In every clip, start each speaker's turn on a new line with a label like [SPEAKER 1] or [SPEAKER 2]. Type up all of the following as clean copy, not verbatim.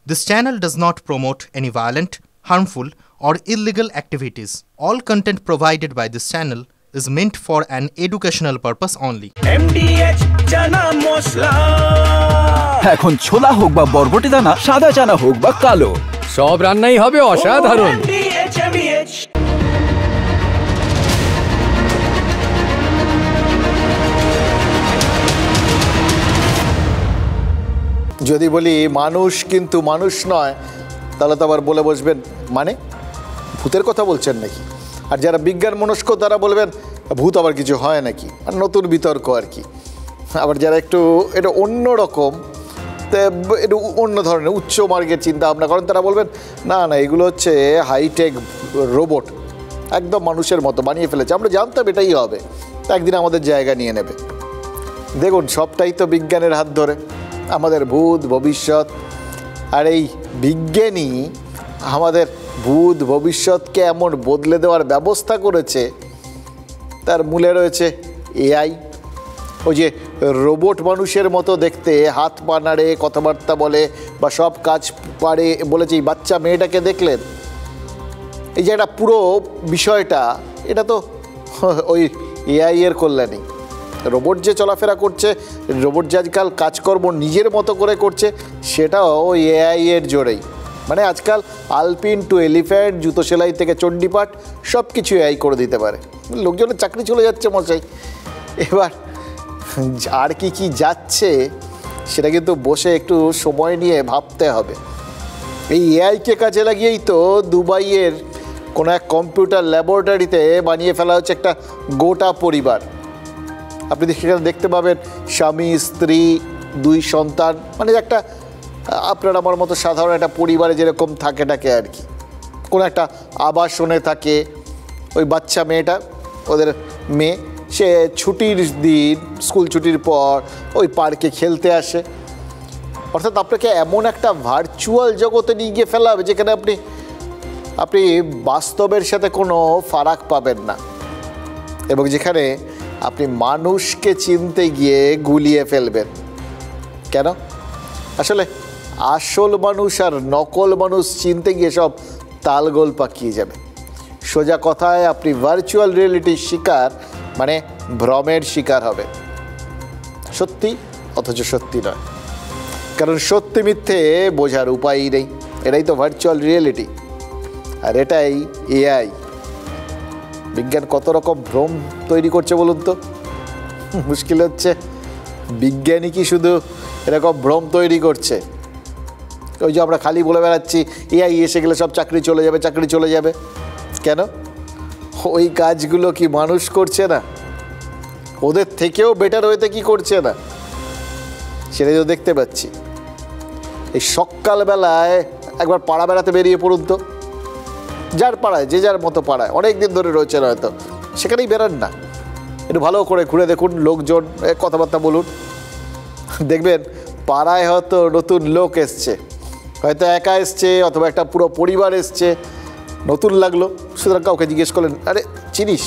[SPEAKER 1] This channel does not promote any violent, harmful, or illegal activities. All content provided by this channel is meant for an educational purpose only.
[SPEAKER 2] MDH chana masala
[SPEAKER 3] এখন ছোলা হোক বা বরবটি দানা, সাদা চানা হোক বা কালো,
[SPEAKER 4] সব রান্নাই হবে অসাধারণ।
[SPEAKER 2] MDH
[SPEAKER 5] যদি বলি মানুষ কিন্তু মানুষ নয়, তাহলে তো আবার বলে বসবেন মানে ভূতের কথা বলছেন নাকি? আর যারা বিজ্ঞান মনস্ক তারা বলবেন ভূত আবার কিছু হয় নাকি, আর নতুন বিতর্ক আর কি। আবার যারা একটু এটা অন্য রকম, একটু অন্য ধরনের উচ্চ মার্গের চিন্তা ভাবনা করেন, তারা বলবেন না না এগুলো হচ্ছে হাইটেক রোবট, একদম মানুষের মতো বানিয়ে ফেলেছে, আমরা জানতাম এটাই হবে, একদিন আমাদের জায়গা নিয়ে নেবে। দেখুন সবটাই তো বিজ্ঞানের হাত ধরে, আমাদের ভূত ভবিষ্যৎ। আর এই বিজ্ঞানী আমাদের ভূত ভবিষ্যৎকে এমন বদলে দেওয়ার ব্যবস্থা করেছে, তার মূলে রয়েছে এআই। ওই যে রোবট মানুষের মতো দেখতে, হাত পা নাড়ে, কথাবার্তা বলে বা সব কাজ পারে বলেছে, এই বাচ্চা মেয়েটাকে দেখলেন, এই যে একটা পুরো বিষয়টা, এটা তো ওই এআই এর কল্যাণী। রোবট যে চলাফেরা করছে, রোবট যে আজকাল কাজকর্ম নিজের মতো করে করছে, সেটাও ওই এআই এর জোরেই। মানে আজকাল আলপিন টু এলিফ্যান্ট, জুতো সেলাই থেকে চণ্ডীপাঠ সব কিছু এআই করে দিতে পারে। লোকজনের চাকরি চলে যাচ্ছে মশাই। এবার আর কি কি যাচ্ছে সেটা কিন্তু বসে একটু সময় নিয়ে ভাবতে হবে। এই এআইকে কাজে লাগিয়েই তো দুবাইয়ের কোনো এক কম্পিউটার ল্যাবরেটরিতে বানিয়ে ফেলা হচ্ছে একটা গোটা পরিবার। আপনি সেখানে দেখতে পাবেন স্বামী, স্ত্রী, 2 সন্তান, মানে একটা আপনার আমার মতো সাধারণ একটা পরিবারে যেরকম থাকে আর কি। কোনো একটা আবাসনে থাকে। ওই বাচ্চা মেয়েটা, ওদের মেয়ে, সে ছুটির দিন, স্কুল ছুটির পর ওই পার্কে খেলতে আসে। অর্থাৎ আপনাকে এমন একটা ভার্চুয়াল জগতে নিয়ে গিয়ে ফেলা হবে যেখানে আপনি বাস্তবের সাথে কোনো ফারাক পাবেন না, এবং যেখানে আপনি মানুষকে চিনতে গিয়ে গুলিয়ে ফেলবেন। কেন? আসলে আসল মানুষ আর নকল মানুষ চিনতে গিয়ে সব তালগোল পাকিয়ে যাবে। সোজা কথায় আপনি ভার্চুয়াল রিয়েলিটির শিকার, মানে ভ্রমের শিকার হবে। সত্যি অথচ সত্যি নয়, কারণ সত্যি মিথ্যে বোঝার উপায়ই নেই। এটাই তো ভার্চুয়াল রিয়েলিটি, আর এটাই এআই। বিজ্ঞান কত রকম ভ্রম তৈরি করছে বলুন তো। মুশকিল হচ্ছে বিজ্ঞানী কি শুধু এরকম ভ্রম তৈরি করছে? ওই যে আমরা খালি বলে বেড়াচ্ছি এআই এসে গেলে সব চাকরি চলে যাবে। কেন? ওই কাজগুলো কি মানুষ করছে না? ওদের থেকেও বেটার হইতে কি করছে না? সেটাই তো দেখতে পাচ্ছি। এই সকালবেলায় একবার পাড়া বেড়াতে বেরিয়ে পড়ুন তো, যার পাড়ায়, যে যার মতো পাড়ায় অনেক দিন ধরে রয়েছেন হয়তো, সেখানেই বেরান না, একটু ভালো করে ঘুরে দেখুন, লোকজন কথাবার্তা বলুন। দেখবেন পাড়ায় হয়তো নতুন লোক এসছে, হয়তো একা এসছে অথবা একটা পুরো পরিবার এসছে, নতুন লাগলো, সুতরাং কাউকে জিজ্ঞেস করলেন আরে চিনিস,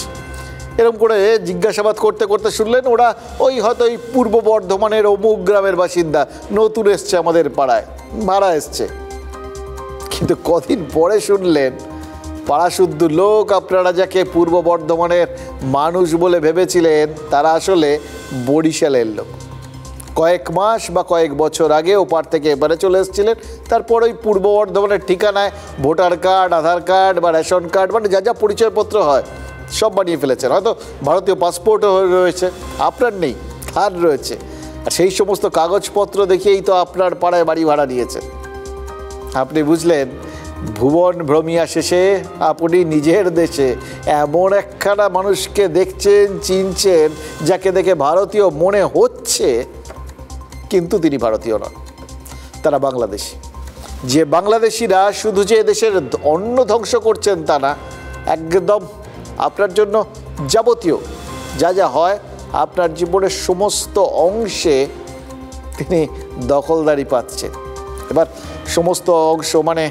[SPEAKER 5] এরকম করে জিজ্ঞাসাবাদ করতে করতে শুনলেন ওরা ওই হয়তো ওই পূর্ব বর্ধমানের অমুক গ্রামের বাসিন্দা, নতুন এসছে আমাদের পাড়ায়, ভাড়া এসছে। কিন্তু কদিন পরে শুনলেন পাড়াশুদ্ধ লোক, আপনারা যাকে পূর্ব বর্ধমানের মানুষ বলে ভেবেছিলেন, তারা আসলে বরিশালের লোক। কয়েক মাস বা কয়েক বছর আগে ওপার থেকে এবারে চলে এসেছিলেন, তারপর ওই পূর্ব বর্ধমানের ঠিকানায় ভোটার কার্ড, আধার কার্ড বা রেশন কার্ড, মানে যা যা পরিচয়পত্র হয় সব বানিয়ে ফেলেছেন। হয়তো ভারতীয় পাসপোর্টও রয়েছে, আপনার নেই, তার রয়েছে। আর সেই সমস্ত কাগজপত্র দেখিয়েই তো আপনার পাড়ায় বাড়ি ভাড়া নিয়েছে। আপনি বুঝলেন ভুবন ভ্রমিয়া শেষে আপনি নিজের দেশে এমন একখানা মানুষকে দেখছেন, চিনছেন, যাকে দেখে ভারতীয় মনে হচ্ছে, কিন্তু তিনি ভারতীয় নন, তারা বাংলাদেশি। যে বাংলাদেশিরা শুধু যে দেশের অন্ন ধ্বংস করছেন তা না, একদম আপনার জন্য যাবতীয় যা যা হয় আপনার জীবনের সমস্ত অংশে তিনি দখলদারি পাচ্ছেন। এবার সমস্ত অংশ মানে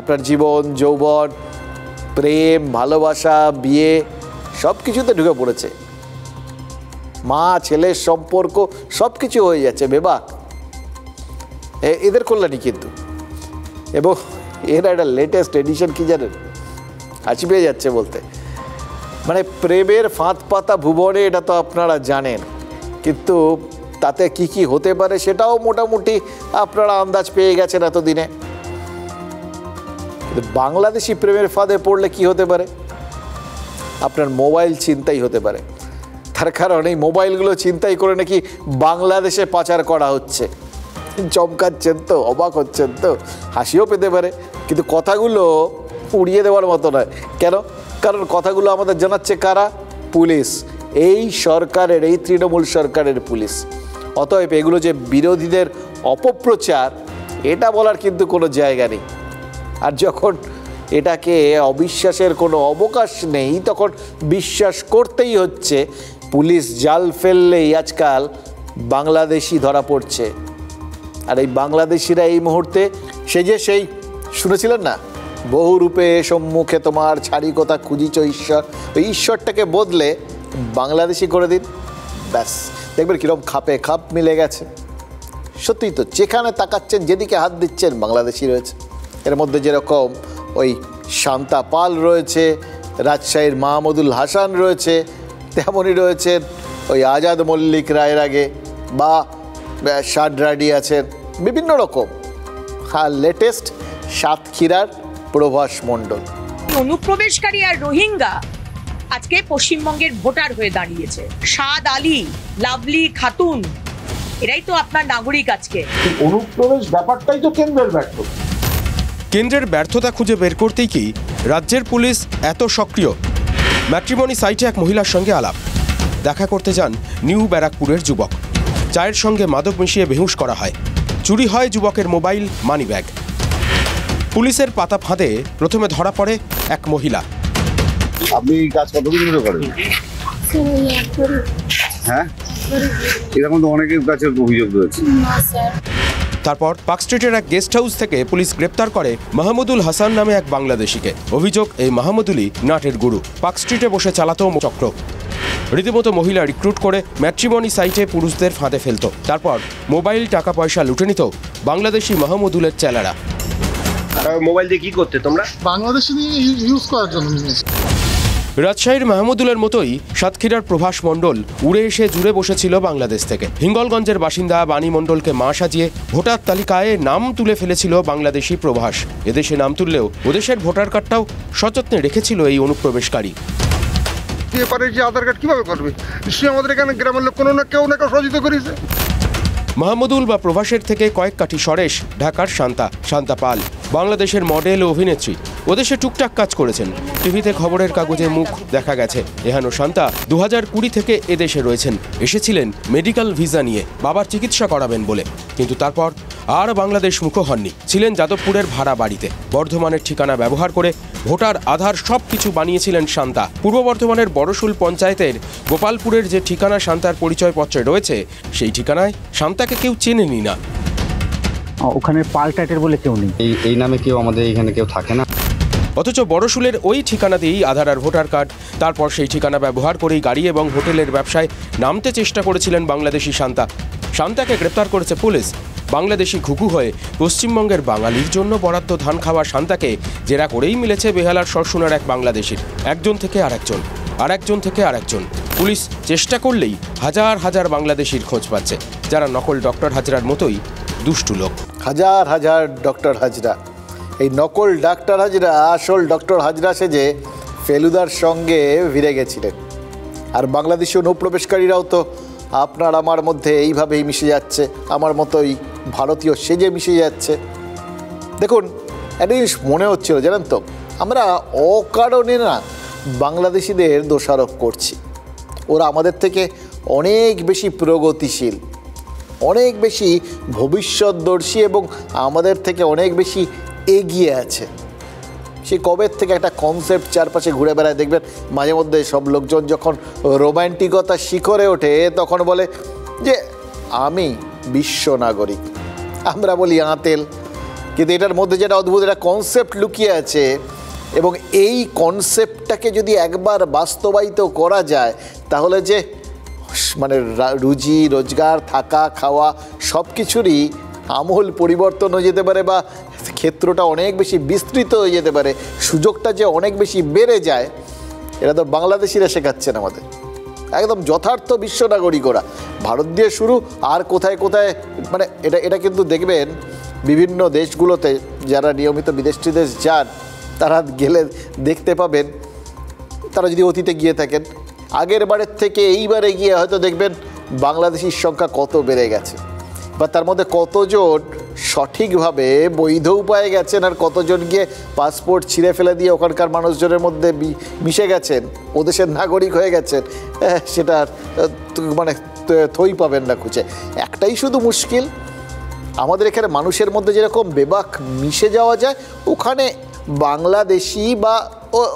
[SPEAKER 5] আপনার জীবন, যৌবন, প্রেম, ভালোবাসা, বিয়ে, সব কিছুতে ঢুকে পড়েছে। মা ছেলের সম্পর্ক সব কিছু হয়ে যাচ্ছে বেবাক। এদের কল্যাণী কিন্তু এবং এর একটা লেটেস্ট এডিশন কি জানেন, হাসি পেয়ে যাচ্ছে বলতে, মানে প্রেমের ফাঁদ পাতা ভুবনে, এটা তো আপনারা জানেন, কিন্তু তাতে কি কি হতে পারে সেটাও মোটামুটি আপনারা আন্দাজ পেয়ে গেছেন এতদিনে। বাংলাদেশি প্রেমের ফাঁদে পড়লে কি হতে পারে, আপনার মোবাইল ছিনতাই হতে পারে। তার কারণ এই মোবাইলগুলো ছিনতাই করে নাকি বাংলাদেশে পাচার করা হচ্ছে। চমকাচ্ছেন তো, অবাক হচ্ছেন তো, হাসিও পেতে পারে, কিন্তু কথাগুলো উড়িয়ে দেওয়ার মতো নয়। কেন? কারণ কথাগুলো আমাদের জানাচ্ছে কারা? পুলিশ, এই সরকারের, এই তৃণমূল সরকারের পুলিশ। অতএব এগুলো যে বিরোধীদের অপপ্রচার, এটা বলার কিন্তু কোনো জায়গা নেই। আর যখন এটাকে অবিশ্বাসের কোনো অবকাশ নেই, তখন বিশ্বাস করতেই হচ্ছে। পুলিশ জাল ফেললেই আজকাল বাংলাদেশি ধরা পড়ছে। আর এই বাংলাদেশিরা এই মুহূর্তে সেই শুনেছিলেন না, বহু রূপে সম্মুখে তোমার ছাড়ি কথা খুঁজিছ ঈশ্বর, ওই ঈশ্বরটাকে বদলে বাংলাদেশি করে দিন, ব্যাস দেখবেন কীরকম খাপে খাপ মিলে গেছে। সত্যিই তো, যেখানে তাকাচ্ছেন, যেদিকে হাত দিচ্ছেন, বাংলাদেশি রয়েছে। এর মধ্যে যেরকম ওই শান্তা পাল রয়েছে, রাজশাহীর মাহমুদুল হাসান রয়েছে, তেমনই রয়েছেন ওই আজাদ মল্লিক রায়ের আগে বা সাডরাডি আছেন, বিভিন্ন রকম। আর লেটেস্ট সাতক্ষীরার প্রভাস মণ্ডল।
[SPEAKER 6] অনুপ্রবেশকারী আর রোহিঙ্গা আজকে পশ্চিমবঙ্গের ভোটার হয়ে দাঁড়িয়েছে। সাদ আলী, লাভলি খাতুন, এরাই তো আপনার নাগরিক আজকে।
[SPEAKER 7] অনুপ্রবেশ ব্যাপারটাই তো কেন্দ্রের ব্যর্থতা।
[SPEAKER 8] কেন্দ্রের ব্যর্থতা খুঁজে বের করতেই কি রাজ্যের পুলিশ এত সক্রিয়? ম্যাট্রিমনি সাইটে এক মহিলার সঙ্গে আলাপ, দেখা করতে যান নিউ ব্যারাকপুরের যুবক। চায়ের সঙ্গে মাদক মিশিয়ে বেহুশ করা হয়, চুরি হয় যুবকের মোবাইল, মানি ব্যাগ। পুলিশের পাতা ফাঁদে প্রথমে ধরা পড়ে এক মহিলা।
[SPEAKER 7] আপনি এই কাজ কতদিন ধরে করেন? হ্যাঁ, এরকম তো অনেকের কাছে অভিযোগ রয়েছে।
[SPEAKER 8] তারপর পার্ক স্ট্রিটের এক গেস্ট হাউস থেকে পুলিশ গ্রেপ্তার করে মাহমুদুল হাসান নামে এক বাংলাদেশিকে। অভিযোগ, এই মাহমুদুলই নাটের গুরু, পার্ক স্ট্রিটে বসে চালাতো চক্র। রীতিমতো মহিলা রিক্রুট করে ম্যাট্রিমনি সাইটে পুরুষদের ফাঁদে ফেলত। তারপর মোবাইল, টাকা পয়সা লুটে নিত বাংলাদেশি মাহমুদুলের চেলারা।
[SPEAKER 9] মোবাইল দিয়ে কি করতে তোমরা?
[SPEAKER 10] বাংলাদেশে ইউজ করার জন্য।
[SPEAKER 8] রাজশাহীর মাহমুদুলের মতোই সাতক্ষীরার প্রভাস মণ্ডল উড়ে এসে জুড়ে বসেছিল বাংলাদেশ থেকে। হিঙ্গলগঞ্জের বাসিন্দা বাণী মণ্ডলকে মা সাজিয়ে ভোটার তালিকায় নাম তুলে ফেলেছিল বাংলাদেশি প্রভাস। এদেশে নাম তুললেও ওদেশের ভোটার কার্ডটাও সযত্নে রেখেছিল এই অনুপ্রবেশকারী।
[SPEAKER 10] যে আধার কার্ড কিভাবে করবে? নিশ্চয়ই আমাদের এখানে গ্রামের লোক কোনো না কেউ সহযোগিতা করেছে।
[SPEAKER 8] মাহমুদুল বা প্রভাসের থেকে কয়েক কাঠি সরেশ ঢাকার শান্তা পাল, বাংলাদেশের মডেল ও অভিনেত্রী। ওদেশে টুকটাক কাজ করেছেন, টিভিতে, খবরের কাগজে মুখ দেখা গেছে। এহানো শান্তা 2020 থেকে এদেশে রয়েছেন। এসেছিলেন মেডিকেল ভিসা নিয়ে, বাবার চিকিৎসা করাবেন বলে। কিন্তু তারপর আর বাংলাদেশ মুখো হননি। ছিলেন যাদবপুরের ভাড়া বাড়িতে। বর্ধমানের ঠিকানা ব্যবহার করে ভোটার, আধার সব কিছু বানিয়েছিলেন শান্তা। পূর্ব বর্ধমানের বড়শুল পঞ্চায়েতের গোপালপুরের যে ঠিকানা শান্তার পরিচয়পত্রে রয়েছে, সেই ঠিকানায় শান্তাকে কেউ চেনেনি না।
[SPEAKER 11] ওখানে পাল টাইটেল বলে কেউ নেই,
[SPEAKER 12] এই নামে কেউ আমাদের এখানে কেউ থাকে না।
[SPEAKER 8] অথচ বড়শুলের ওই ঠিকানা দিয়েই আধার আর ভোটার কার্ড। তারপর সেই ঠিকানা ব্যবহার করেই গাড়ি এবং হোটেলের ব্যবসায় নামতে চেষ্টা করেছিলেন বাংলাদেশি শান্তাকে গ্রেপ্তার করেছে পুলিশ। বাংলাদেশি ঘুঘু হয়ে পশ্চিমবঙ্গের বাঙালির জন্য বরাদ্দ ধান খাওয়া শান্তাকে জেরা করেই মিলেছে বেহালার সরসুনার এক বাংলাদেশির। একজন থেকে আরেকজন, আরেকজন থেকে আরেকজন। পুলিশ চেষ্টা করলেই হাজার হাজার বাংলাদেশির খোঁজ পাচ্ছে, যারা নকল ডক্টর হাজরার মতোই দুষ্টু লোক।
[SPEAKER 5] হাজার হাজার ডক্টর হাজরা। এই নকল ডাক্তার হাজরা আসল ডক্টর হাজরা সেজে ফেলুদার সঙ্গে ভিড়ে গেছিলেন। আর বাংলাদেশি অনুপ্রবেশকারীরাও তো আপনার আমার মধ্যে এইভাবেই মিশে যাচ্ছে, আমার মতোই ভারতীয় সেজে মিশে যাচ্ছে। দেখুন, একটা জিনিস মনে হচ্ছিল, জানেন তো, আমরা অকারণে না বাংলাদেশিদের দোষারোপ করছি। ওরা আমাদের থেকে অনেক বেশি প্রগতিশীল, অনেক বেশি ভবিষ্যৎদর্শী এবং আমাদের থেকে অনেক বেশি এগিয়ে আছে। সে কবের থেকে একটা কনসেপ্ট চারপাশে ঘুরে বেড়ায়, দেখবেন মাঝে মধ্যে সব লোকজন যখন রোম্যান্টিকতার শিখরে ওঠে তখন বলে যে আমি বিশ্ব নাগরিক, আমরা বলি আঁতেল। কিন্তু এটার মধ্যে যেটা অদ্ভুত একটা কনসেপ্ট লুকিয়ে আছে, এবং এই কনসেপ্টটাকে যদি একবার বাস্তবায়িত করা যায় তাহলে যে মানে রুজি রোজগার, থাকা খাওয়া সব কিছুরই আমূল পরিবর্তন হয়ে যেতে পারে, বা ক্ষেত্রটা অনেক বেশি বিস্তৃত হয়ে যেতে পারে, সুযোগটা যে অনেক বেশি বেড়ে যায়, এটা তো বাংলাদেশিরা শেখাচ্ছেন আমাদের। একদম যথার্থ বিশ্ব নাগরিক ওরা, ভারত দিয়ে শুরু, আর কোথায় কোথায় মানে এটা কিন্তু দেখবেন বিভিন্ন দেশগুলোতে যারা নিয়মিত বিদেশ টিদেশ যান তারা গেলে দেখতে পাবেন, তারা যদি অতীতে গিয়ে থাকেন, আগের বারের থেকে এইবারে গিয়ে হয়তো দেখবেন বাংলাদেশির সংখ্যা কত বেড়ে গেছে, বা তার মধ্যে কতজন সঠিকভাবে বৈধ উপায়ে গেছেন আর কতজন গিয়ে পাসপোর্ট ছিঁড়ে ফেলে দিয়ে ওখানকার মানুষজনের মধ্যে মিশে গেছেন, ও দেশের নাগরিক হয়ে গেছেন, সেটা মানে থই পাবেন না খুঁজে। একটাই শুধু মুশকিল, আমাদের এখানে মানুষের মধ্যে যেরকম বেবাক মিশে যাওয়া যায়, ওখানে বাংলাদেশি বা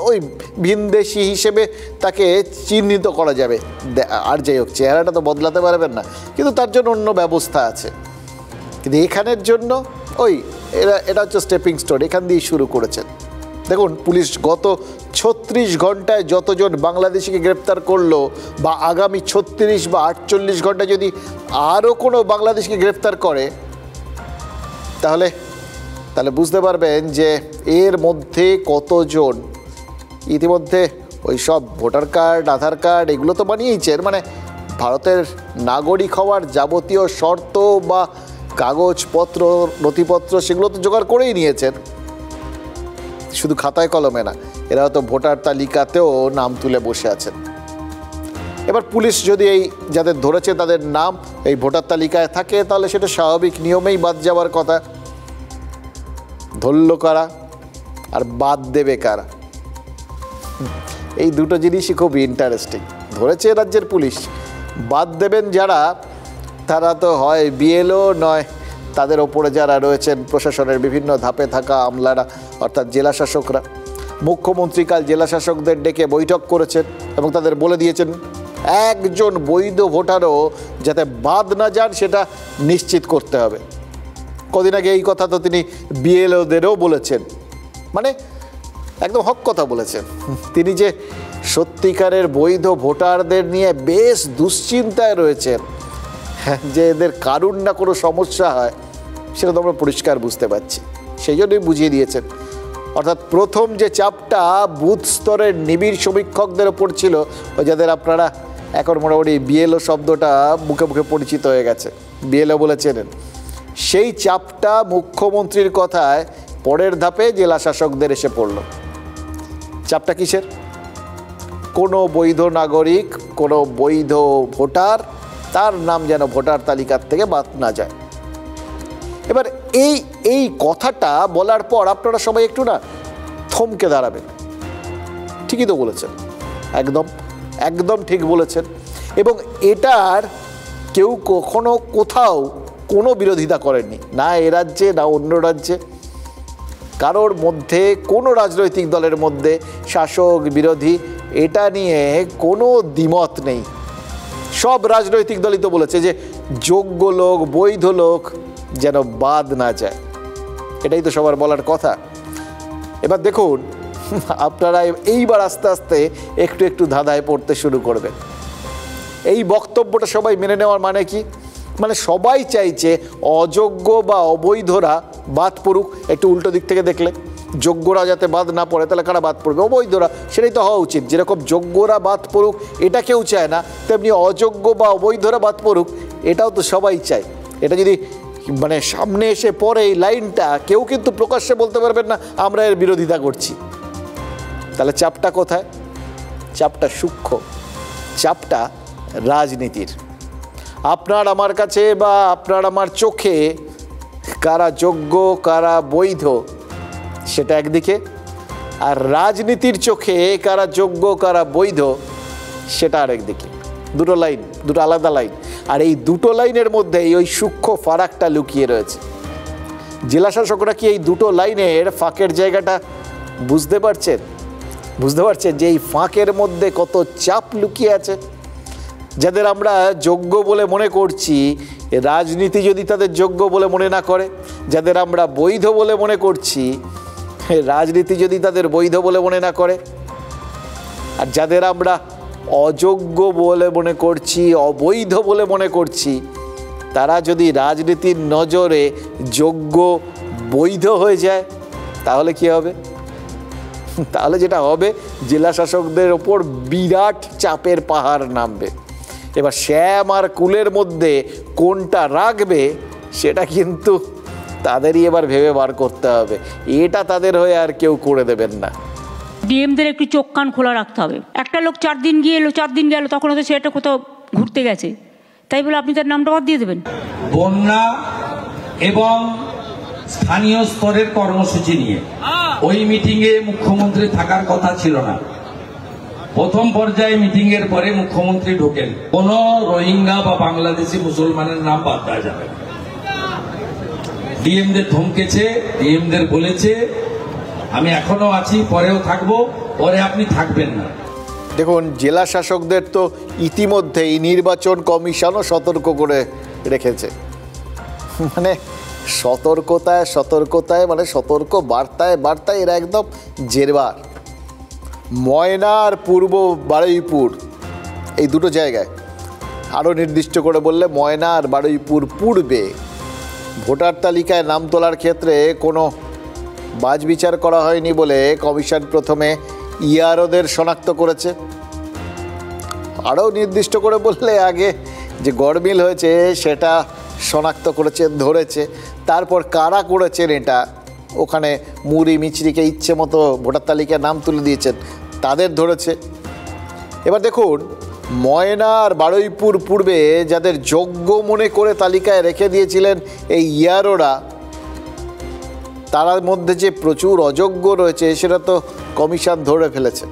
[SPEAKER 5] ওই ভিনদেশি হিসেবে তাকে চিহ্নিত করা যাবে। আর যাই হোক, চেহারাটা তো বদলাতে পারবেন না, কিন্তু তার জন্য অন্য ব্যবস্থা আছে। কিন্তু এখানের জন্য এটা হচ্ছে স্টেপিং স্টোন, এখান দিয়েই শুরু করেছেন। দেখুন, পুলিশ গত 36 ঘন্টায় যতজন বাংলাদেশিকে গ্রেপ্তার করলো, বা আগামী 36 বা 48 ঘন্টায় যদি আরও কোনো বাংলাদেশিকে গ্রেপ্তার করে, তাহলে বুঝতে পারবেন যে এর মধ্যে কতজন ইতিমধ্যে ওই সব ভোটার কার্ড, আধার কার্ড এগুলো তো বানিয়েছেন, মানে ভারতের নাগরিক হওয়ার যাবতীয় শর্ত বা কাগজপত্র, নথিপত্র সেগুলো তো জোগাড় করেই নিয়েছেন, শুধু খাতায় কলমে না, এরা হয়তো ভোটার তালিকাতেও নাম তুলে বসে আছেন। এবার পুলিশ যদি এই যাদের ধরেছে তাদের নাম এই ভোটার তালিকায় থাকে, তাহলে সেটা স্বাভাবিক নিয়মেই বাদ যাওয়ার কথা। ধরল কারা আর বাদ দেবে কারা, এই দুটো জিনিসই খুব ইন্টারেস্টিং। ধরেছে রাজ্যের পুলিশ, বাদ দেবেন যারা, তারা তো হয় বিএলও নয় তাদের ওপরে যারা রয়েছেন প্রশাসনের বিভিন্ন ধাপে থাকা আমলারা, অর্থাৎ জেলা শাসকরা। মুখ্যমন্ত্রী কাল জেলা শাসকদের ডেকে বৈঠক করেছেন এবং তাদের বলে দিয়েছেন একজন বৈধ ভোটারও যাতে বাদ না যান সেটা নিশ্চিত করতে হবে। কদিন আগে এই কথা তো তিনি বিএলওদেরও বলেছেন, মানে একদম হক কথা বলেছেন তিনি, যে সত্যিকারের বৈধ ভোটারদের নিয়ে বেশ দুশ্চিন্তায় রয়েছেন, যে এদের কারুর না কোনো সমস্যা হয়, সেটা তো আমরা পরিষ্কার বুঝতে পারছি। সেই জন্যই বুঝিয়ে দিয়েছেন। অর্থাৎ প্রথম যে চাপটা বুথ স্তরের নিবিড় সমীক্ষকদের ওপর ছিল, যাদের আপনারা এখন মোটামুটি বিএলও শব্দটা মুখে মুখে পরিচিত হয়ে গেছে, বিএলও বলে চেনেন, সেই চাপটা মুখ্যমন্ত্রীর কথায় পরের ধাপে জেলা শাসকদের এসে পড়ল। চাপটা কিসের? কোনো বৈধ নাগরিক, কোনো বৈধ ভোটার, তার নাম যেন ভোটার তালিকার থেকে বাদ না যায়। এবার এই কথাটা বলার পর আপনারা সবাই একটু না থমকে দাঁড়াবেন। ঠিকই তো বলেছেন, একদম ঠিক বলেছেন। এবং এটার কেউ কখনো কোথাও কোনো বিরোধিতা করেননি, না এ রাজ্যে না অন্য রাজ্যে, কারোর মধ্যে কোনো রাজনৈতিক দলের মধ্যে শাসক বিরোধী এটা নিয়ে কোনো দ্বিমত নেই। সব রাজনৈতিক দলই তো বলেছে যে যোগ্য লোক, বৈধ লোক যেন বাদ না যায়, এটাই তো সবার বলার কথা। এবার দেখুন, আপনারা এইবার আস্তে আস্তে একটু একটু ধাঁধায় পড়তে শুরু করবেন। এই বক্তব্যটা সবাই মেনে নেওয়ার মানে কি? মানে সবাই চাইছে অযোগ্য বা অবৈধরা বাদ পড়ুক। একটু উল্টো দিক থেকে দেখলে, যোগ্যরা যাতে বাদ না পড়ে, তাহলে কারা বাদ পড়বে? অবৈধরা। সেটাই তো হওয়া উচিত। যেরকম যোগ্যরা বাদ পড়ুক এটা কেউ চায় না, তেমনি অযোগ্য বা অবৈধরা বাদ পড়ুক এটাও তো সবাই চায়। এটা যদি মানে সামনে এসে পড়ে এই লাইনটা, কেউ কিন্তু প্রকাশ্যে বলতে পারবেন না আমরা এর বিরোধিতা করছি। তাহলে চাপটা কোথায়? চাপটা সূক্ষ্ম, চাপটা রাজনীতির। আপনার আমার কাছে বা আপনার আমার চোখে কারা যোগ্য কারা বৈধ সেটা একদিকে, আর রাজনীতির চোখে কারা যোগ্য কারা বৈধ সেটা আরেকদিকে। দুটো লাইন, দুটো আলাদা লাইন। আর এই দুটো লাইনের মধ্যে ওই সূক্ষ্ম ফারাকটা লুকিয়ে রয়েছে। জেলা শাসকরা কি এই দুটো লাইনের ফাঁকের জায়গাটা বুঝতে পারছেন? যে এই ফাঁকের মধ্যে কত চাপ লুকিয়ে আছে। যাদের আমরা যোগ্য বলে মনে করছি, রাজনীতি যদি তাদের যোগ্য বলে মনে না করে, যাদের আমরা বৈধ বলে মনে করছি, রাজনীতি যদি তাদের বৈধ বলে মনে না করে, আর যাদের আমরা অযোগ্য বলে মনে করছি, অবৈধ বলে মনে করছি, তারা যদি রাজনীতির নজরে যোগ্য বৈধ হয়ে যায় তাহলে কি হবে? তাহলে যেটা হবে, জেলা শাসকদের ওপর বিরাট চাপের পাহাড় নামবে। এবার শ্যাম আর কুলের মধ্যে কোনটা রাখবে সেটা কিন্তু তাদেরই এবার ভেবে বার করতে হবে। এটা তাদের হয়ে আর কেউ করে দেবেন না।
[SPEAKER 13] ডিএমদের একটু চোখ কান খোলা রাখতে হবে। একটা লোক 4 দিন গিয়ে এলো, 4 দিন গেল, তখন হয়তো সেটা কোথাও ঘুরতে গেছে, তাই বলে আপনি তার নামটা বাদ দিয়ে দেবেন?
[SPEAKER 14] বন্যা এবং স্থানীয় স্তরের কর্মসূচি নিয়ে ওই মিটিংয়ে মুখ্যমন্ত্রী থাকার কথা ছিল না। প্রথম পর্যায়ে মিটিং এর পরে মুখ্যমন্ত্রী ঢোকেন। কোন রোহিঙ্গা বা বাংলাদেশি মুসলমানের নাম বাদ দেওয়া যাবে না। ডিএমদের ধমকেছে, ডিএমদের বলেছে আমি এখনো আছি, পরেও থাকবো, পরে আপনি থাকবেন না।
[SPEAKER 5] দেখুন, জেলা শাসকদের তো ইতিমধ্যেই নির্বাচন কমিশনও সতর্ক করে রেখেছে। মানে সতর্কতায় সতর্কতায়, মানে সতর্ক বার্তায় বার্তায় এরা একদম জেরবার। ময়না আর পূর্ব বারুইপুর, এই দুটো জায়গায় আরও নির্দিষ্ট করে বললে ময়না আর বারুইপুর পূর্বে ভোটার তালিকায় নাম তোলার ক্ষেত্রে কোনো বাছবিচার করা হয়নি বলে কমিশন প্রথমে ইআরওদের শনাক্ত করেছে। আরও নির্দিষ্ট করে বললে আগে যে গড়মিল হয়েছে সেটা শনাক্ত করেছে, ধরেছে। তারপর কারা করেছেন এটা, ওখানে মুড়ি মিচড়িকে ইচ্ছে মতো ভোটার তালিকায় নাম তুলে দিয়েছেন, তাদের ধরেছে। এবার দেখুন, ময়না আর বারুইপুর পূর্বে যাদের যোগ্য মনে করে তালিকায় রেখে দিয়েছিলেন এই ইআরওরা, তার মধ্যে যে প্রচুর অযোগ্য রয়েছে সেটা তো কমিশন ধরে ফেলেছে।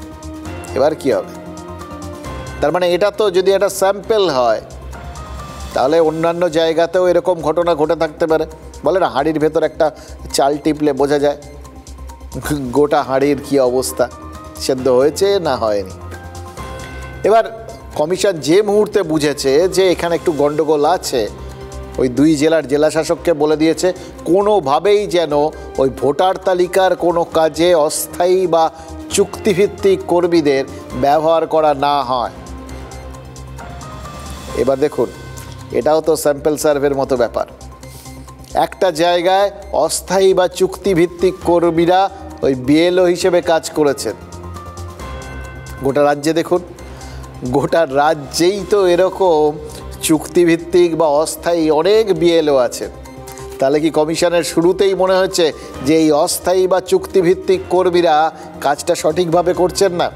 [SPEAKER 5] এবার কি হবে? তার মানে এটা তো যদি একটা স্যাম্পেল হয় তাহলে অন্যান্য জায়গাতেও এরকম ঘটনা ঘটে থাকতে পারে। বলে না, হাঁড়ির ভেতর একটা চাল টিপলে বোঝা যায় গোটা হাঁড়ির কি অবস্থা, সেদ্ধ হয়েছে না হয়নি। এবার কমিশন যে মুহূর্তে বুঝেছে যে এখানে একটু গন্ডগোল আছে, ওই 2 জেলার জেলাশাসককে বলে দিয়েছে কোনোভাবেই যেন ওই ভোটার তালিকার কোনো কাজে অস্থায়ী বা চুক্তিভিত্তিক কর্মীদের ব্যবহার করা না হয়। এবার দেখুন, এটাও তো স্যাম্পল সার্ভের মতো ব্যাপার। একটা জায়গায় অস্থায়ী বা চুক্তিভিত্তিক কর্মীরা ওই বিএলও হিসেবে কাজ করেছেন। গোটা রাজ্যে দেখুন, গোটা রাজ্যেই তো এরকম চুক্তিভিত্তিক বা অস্থায়ী অনেক বিএলও আছেন। তাহলে কি কমিশনের শুরুতেই মনে হচ্ছে যে এই অস্থায়ী বা চুক্তিভিত্তিক কর্মীরা কাজটা সঠিকভাবে করছেন না?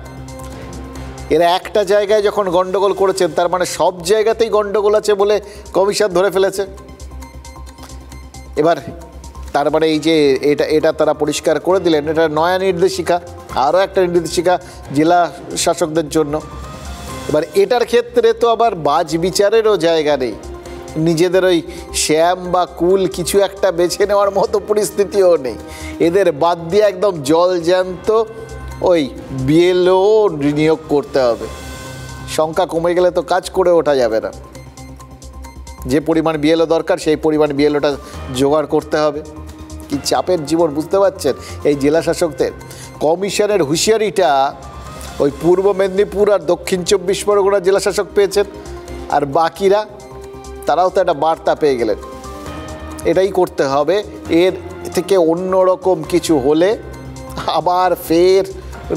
[SPEAKER 5] এরা একটা জায়গায় যখন গন্ডগোল করেছেন, তার মানে সব জায়গাতেই গন্ডগোল আছে বলে কমিশন ধরে ফেলেছে। এবার তার মানে এই যে এটা তারা পরিষ্কার করে দিলেন, এটা নয়া নির্দেশিকা, আরও একটা নির্দেশিকা জেলা শাসকদের জন্য। এবার এটার ক্ষেত্রে তো আবার বাজ বিচারেরও জায়গা নেই, নিজেদের ওই শ্যাম বা কুল কিছু একটা বেছে নেওয়ার মতো পরিস্থিতিও নেই। এদের বাদ দিয়ে একদম জল জ্যান্ত ওই বিএলও নিয়োগ করতে হবে। সংখ্যা কমে গেলে তো কাজ করে ওঠা যাবে না। যে পরিমাণ বিএলও দরকার সেই পরিমাণ বিএলওটা জোগাড় করতে হবে। কি চাপের জীবন বুঝতে পারছেন এই জেলা শাসকদের। কমিশনের হুঁশিয়ারিটা ওই পূর্ব মেদিনীপুর আর দক্ষিণ 24 পরগনা জেলা শাসক পেয়েছেন, আর বাকিরা তারাও তো একটা বার্তা পেয়ে গেলেন। এটাই করতে হবে, এর থেকে অন্যরকম কিছু হলে আবার ফের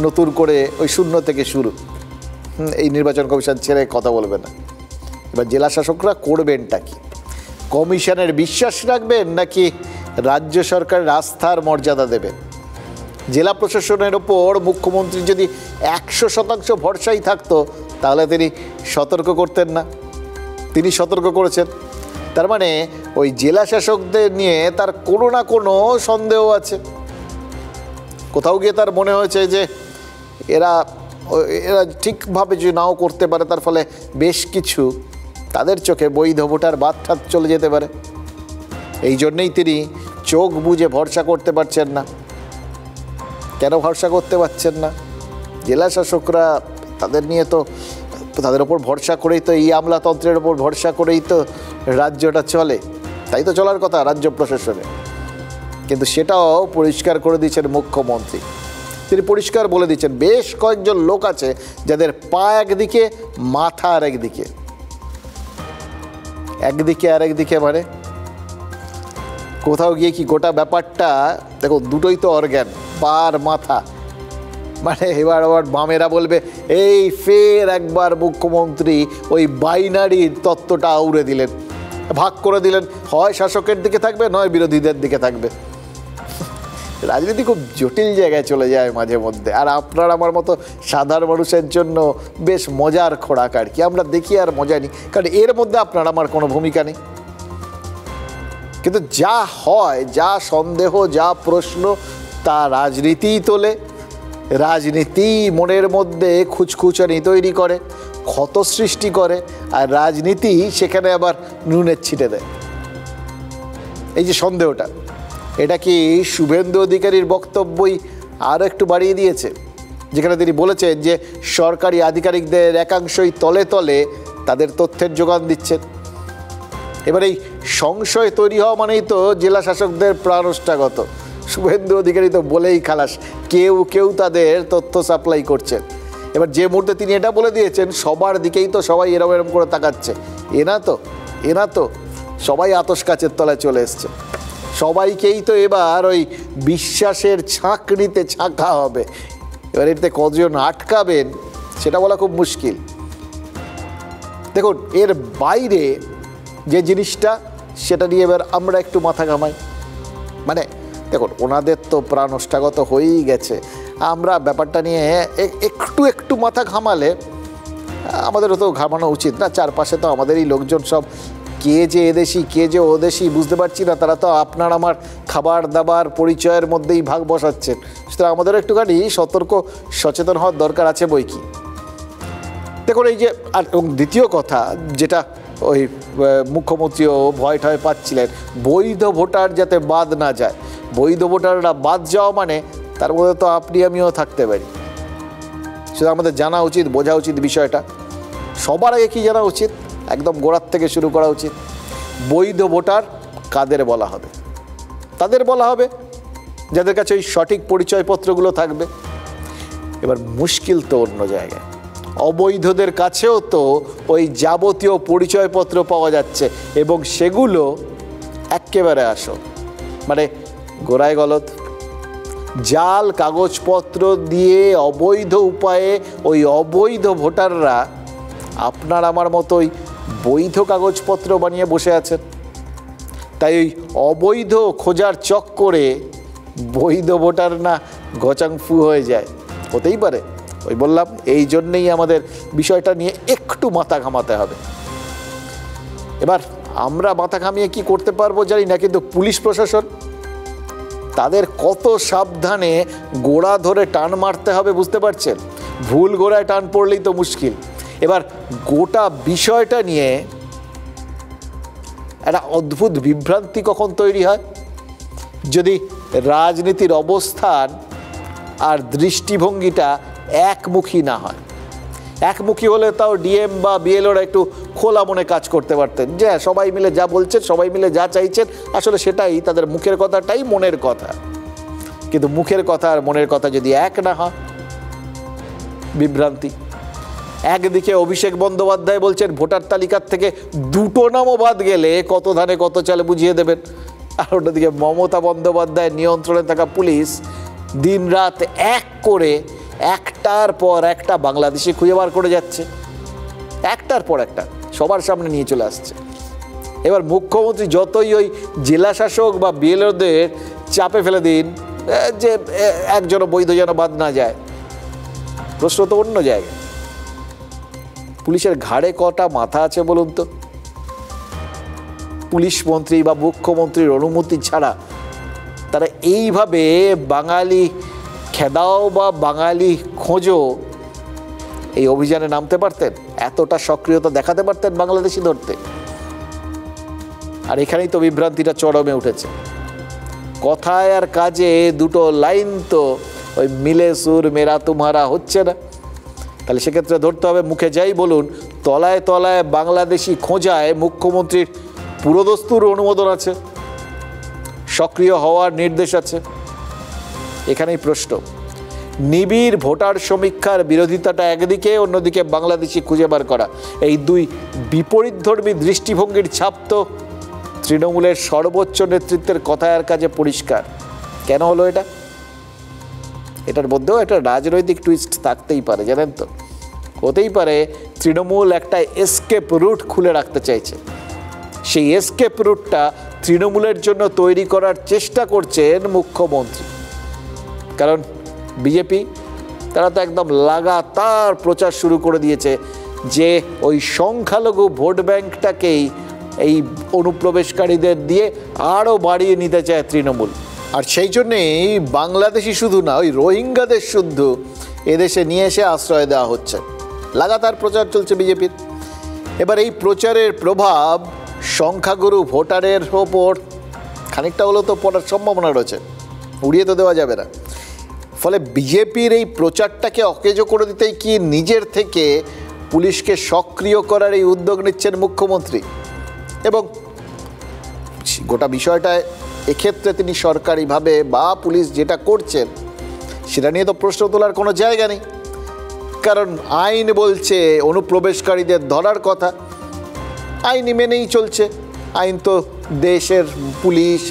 [SPEAKER 5] নতুন করে ওই শূন্য থেকে শুরু। এই নির্বাচন কমিশন ছেড়ে কথা বলবে না। এবার জেলা শাসকরা করবেনটা কি? কমিশনের বিশ্বাস রাখবেন নাকি রাজ্য সরকারের আস্থার মর্যাদা দেবেন? জেলা প্রশাসনের ওপর মুখ্যমন্ত্রী যদি 100% ভরসাই থাকতো তাহলে তিনি সতর্ক করতেন না। তিনি সতর্ক করেছেন, তার মানে ওই জেলা শাসকদের নিয়ে তার কোনো না কোনো সন্দেহ আছে। কোথাও গিয়ে তার মনে হয়েছে যে এরা ঠিকভাবে যদি নাও করতে পারে, তার ফলে বেশ কিছু তাদের চোখে বৈধ ভোটার বাদ চলে যেতে পারে। এই জন্যেই তিনি চোখ বুজে ভরসা করতে পারছেন না। কেন ভরসা করতে পারছেন না? জেলা শাসকরা তাদের নিয়ে তো, তাদের ওপর ভরসা করেই তো, এই আমলাতন্ত্রের ওপর ভরসা করেই তো রাজ্যটা চলে। তাই তো চলার কথা রাজ্য প্রশাসনে। কিন্তু সেটাও পরিষ্কার করে দিয়েছেন মুখ্যমন্ত্রী। তিনি পরিষ্কার বলে দিচ্ছেন বেশ কয়েকজন লোক আছে যাদের পা একদিকে, মাথা আর একদিকে। একদিকে আর একদিকে মানে কোথাও গিয়ে কি গোটা ব্যাপারটা দেখো, দুটোই তো অর্গ্যান, পা আর মাথা। মানে এবার আবার বামেরা বলবে এই ফের একবার মুখ্যমন্ত্রী ওই বাইনারির তত্ত্বটা আউড়ে দিলেন, ভাগ করে দিলেন, হয় শাসকের দিকে থাকবে নয় বিরোধীদের দিকে থাকবে। রাজনীতি খুব জটিল জায়গায় চলে যায় মাঝে মধ্যে, আর আপনার আমার মতো সাধারণ মানুষের জন্য বেশ মজার খোরাক আর কি। আমরা দেখি আর মজা নিই, কারণ এর মধ্যে আপনার আমার কোনো ভূমিকা নেই। কিন্তু যা হয়, যা সন্দেহ, যা প্রশ্ন, তা রাজনীতিই তোলে। রাজনীতি মনের মধ্যে খুচখুচানি তৈরি করে, ক্ষত সৃষ্টি করে, আর রাজনীতি সেখানে আবার নুনের ছিটে দেয়। এই যে সন্দেহটা, এটা কি শুভেন্দু অধিকারীর বক্তব্যই আরও একটু বাড়িয়ে দিয়েছে, যেখানে তিনি বলেছেন যে সরকারি আধিকারিকদের একাংশই তলে তলে তাদের তথ্যের যোগান দিচ্ছেন। এবার এই সংশয় তৈরি হওয়া মানেই তো জেলা শাসকদের প্রাণষ্টাগত। শুভেন্দু অধিকারী তো বলেই খালাস, কেউ কেউ তাদের তথ্য সাপ্লাই করছেন। এবার যে মুহূর্তে তিনি এটা বলে দিয়েছেন, সবার দিকেই তো সবাই এরম এরম করে তাকাচ্ছে, এনা তো সবাই আতশ কাচের তলায় চলে এসছে। সবাইকেই তো এবার ওই বিশ্বাসের ছাঁকনিতে ছাঁকা হবে। এবার এতে কতজন আটকাবেন সেটা বলা খুব মুশকিল। দেখুন, এর বাইরে যে জিনিসটা, সেটা নিয়ে এবার আমরা একটু মাথা ঘামাই। মানে দেখুন, ওনাদের তো প্রাণষ্টাগত হয়েই গেছে, আমরা ব্যাপারটা নিয়ে একটু মাথা ঘামালে আমাদেরও তো ঘামানো উচিত না? চারপাশে তো আমাদেরই লোকজন, সব কে যে এদেশি কে যে ওদেশি বুঝতে পারছি না, তারা তো আপনার আমার খাবার দাবার পরিচয়ের মধ্যেই ভাগ বসাচ্ছেন। সুতরাং আমাদেরও একটুখানি সতর্ক সচেতন হওয়ার দরকার আছে বই কি। দেখুন, এই যে আর দ্বিতীয় কথা, যেটা ওই মুখ্যমন্ত্রীও ভয় টয় পাচ্ছিলেন, বৈধ ভোটার যাতে বাদ না যায়। বৈধ ভোটাররা বাদ যাওয়া মানে তার মধ্যে তো আপনি আমিও থাকতে পারি। সেটা আমাদের জানা উচিত, বোঝা উচিত বিষয়টা। সবার আগে কী জানা উচিত, একদম গোড়ার থেকে শুরু করা উচিত। বৈধ ভোটার কাদের বলা হবে? তাদের বলা হবে যাদের কাছে ওই সঠিক পরিচয়পত্রগুলো থাকবে। এবার মুশকিল তো অন্য জায়গায়, অবৈধদের কাছেও তো ওই যাবতীয় পরিচয়পত্র পাওয়া যাচ্ছে, এবং সেগুলো একেবারে আসল, মানে গোড়ায় গলদ। জাল কাগজপত্র দিয়ে অবৈধ উপায়ে ওই অবৈধ ভোটাররা আপনার আমার মতোই বৈধ কাগজপত্র বানিয়ে বসে আছেন। তাই ওই অবৈধ খোঁজার চক্করে বৈধ ভোটার না গচাংফু হয়ে যায়, হতেই পারে। ওই বললাম, এই জন্যেই আমাদের বিষয়টা নিয়ে একটু মাথা ঘামাতে হবে। এবার আমরা মাথা ঘামিয়ে কি করতে পারবো জানি না, কিন্তু পুলিশ প্রশাসন, তাদের কত সাবধানে গোড়া ধরে টান মারতে হবে বুঝতে পারছেন? ভুল গোড়ায় টান পড়লেই তো মুশকিল। এবার গোটা বিষয়টা নিয়ে একটা অদ্ভুত বিভ্রান্তি কখন তৈরি হয়, যদি রাজনীতির অবস্থান আর দৃষ্টিভঙ্গিটা একমুখী না হয়। একমুখী হলে তাও ডিএম বা বিএলওরা একটু খোলা মনে কাজ করতে পারতেন, যে সবাই মিলে যা বলছেন, সবাই মিলে যা চাইছেন, আসলে সেটাই তাদের মুখের কথাটাই মনের কথা। কিন্তু মুখের কথা আর মনের কথা যদি এক না হয়, বিভ্রান্তি। একদিকে অভিষেক বন্দ্যোপাধ্যায় বলছেন ভোটার তালিকার থেকে দুটো নামও বাদ গেলে কত ধানে কত চালে বুঝিয়ে দেবেন, আর অন্যদিকে মমতা বন্দ্যোপাধ্যায়ের নিয়ন্ত্রণে থাকা পুলিশ দিনরাত এক করে একটার পর একটা বাংলাদেশি খুঁজে বার করে যাচ্ছে, একটার পর একটা সবার সামনে নিয়ে চলে আসছে। এবার মুখ্যমন্ত্রী যতই ওই জেলা শাসক বা বিএলওদের চাপে ফেলে দিন যে একজনও বৈধ যেন বাদ না যায়, প্রশ্ন তো অন্য জায়গায়। পুলিশের ঘাড়ে কটা মাথা আছে বলুন তো? পুলিশ মন্ত্রী বা মুখ্যমন্ত্রীর অনুমতি ছাড়া তারা এইভাবে বাঙালি খেদাও বা বাঙালি খোঁজো এই অভিযানে নামতে পারতেন? এতটা সক্রিয়তা দেখাতে পারতেন বাংলাদেশি ধরতে? আর এখানেই তো বিভ্রান্তিটা চরমে উঠেছে। কথায় আর কাজে দুটো লাইন তো ওই মিলে সুর মেরা তুমহারা হচ্ছে না। তাহলে সেক্ষেত্রে ধরতে হবে, মুখে যাই বলুন, তলায় তলায় বাংলাদেশি খোঁজায় মুখ্যমন্ত্রীর পুরোদস্তুর অনুমোদন আছে, সক্রিয় হওয়ার নির্দেশ আছে। এখানেই প্রশ্ন, নিবিড় ভোটার সমীক্ষার বিরোধিতাটা একদিকে, অন্যদিকে বাংলাদেশি খুঁজে বার করা, এই দুই বিপরীতধর্মী দৃষ্টিভঙ্গির ছাপ তো তৃণমূলের সর্বোচ্চ নেতৃত্বের কথা আর কাজে পরিষ্কার। কেন হলো এটা? এটার মধ্যেও একটা রাজনৈতিক টুইস্ট থাকতেই পারে, জানেন তো। হতেই পারে তৃণমূল একটা এসকেপ রুট খুলে রাখতে চাইছে। সেই এসকেপ রুটটা তৃণমূলের জন্য তৈরি করার চেষ্টা করছেন মুখ্যমন্ত্রী। কারণ বিজেপি তারা তো একদম লাগাতার প্রচার শুরু করে দিয়েছে যে ওই সংখ্যালঘু ভোট ব্যাংকটাকেই এই অনুপ্রবেশকারীদের দিয়ে আরও বাড়িয়ে নিতে চায় তৃণমূল। আর সেই জন্যেই বাংলাদেশি শুধু না, ওই রোহিঙ্গাদের শুদ্ধ এদেশে নিয়ে এসে আশ্রয় দেওয়া হচ্ছে। লাগাতার প্রচার চলছে বিজেপির। এবার এই প্রচারের প্রভাব সংখ্যাগুরু ভোটারের ওপর খানিকটা হলেও তো পড়ার সম্ভাবনা রয়েছে, উড়িয়ে তো দেওয়া যাবে না। ফলে বিজেপির এই প্রচারটাকে অকেজো করে দিতেই কি নিজের থেকে পুলিশকে সক্রিয় করার এই উদ্যোগ নিচ্ছেন মুখ্যমন্ত্রী। এবং গোটা বিষয়টায় এক্ষেত্রে তিনি সরকারিভাবে বা পুলিশ যেটা করছেন সেটা নিয়ে তো প্রশ্ন তোলার কোনো জায়গা নেই। কারণ আইন বলছে অনুপ্রবেশকারীদের ধরার কথা, আইন মেনেই চলছে। আইন তো দেশের পুলিশ,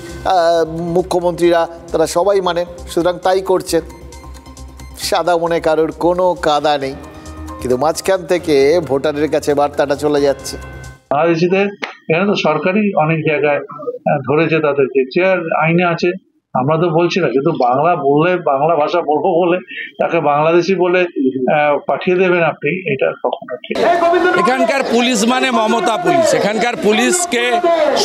[SPEAKER 5] মুখ্যমন্ত্রীরা তারা সবাই মানেন, সুতরাং তাই করছেন। সাদা মনে কারোর কোনো কাদা নেই, কিন্তু মাঝখান থেকে ভোটারের কাছে বার্তাটা চলে যাচ্ছে।
[SPEAKER 15] বাংলাদেশিদের এখানে তো সরকারই অনেক জায়গায় ধরেছে তাদেরকে, যে আইনে আছে। আমরা তো বলছি না, কিন্তু বাংলা বললে, বাংলা ভাষা বলবো বলে তাকে বাংলাদেশি বলে পাঠিয়ে দেবেন আপনি, এটা কখনো ঠিক।
[SPEAKER 14] এখানকার পুলিশ মানে মমতা পুলিশ, এখানকার পুলিশকে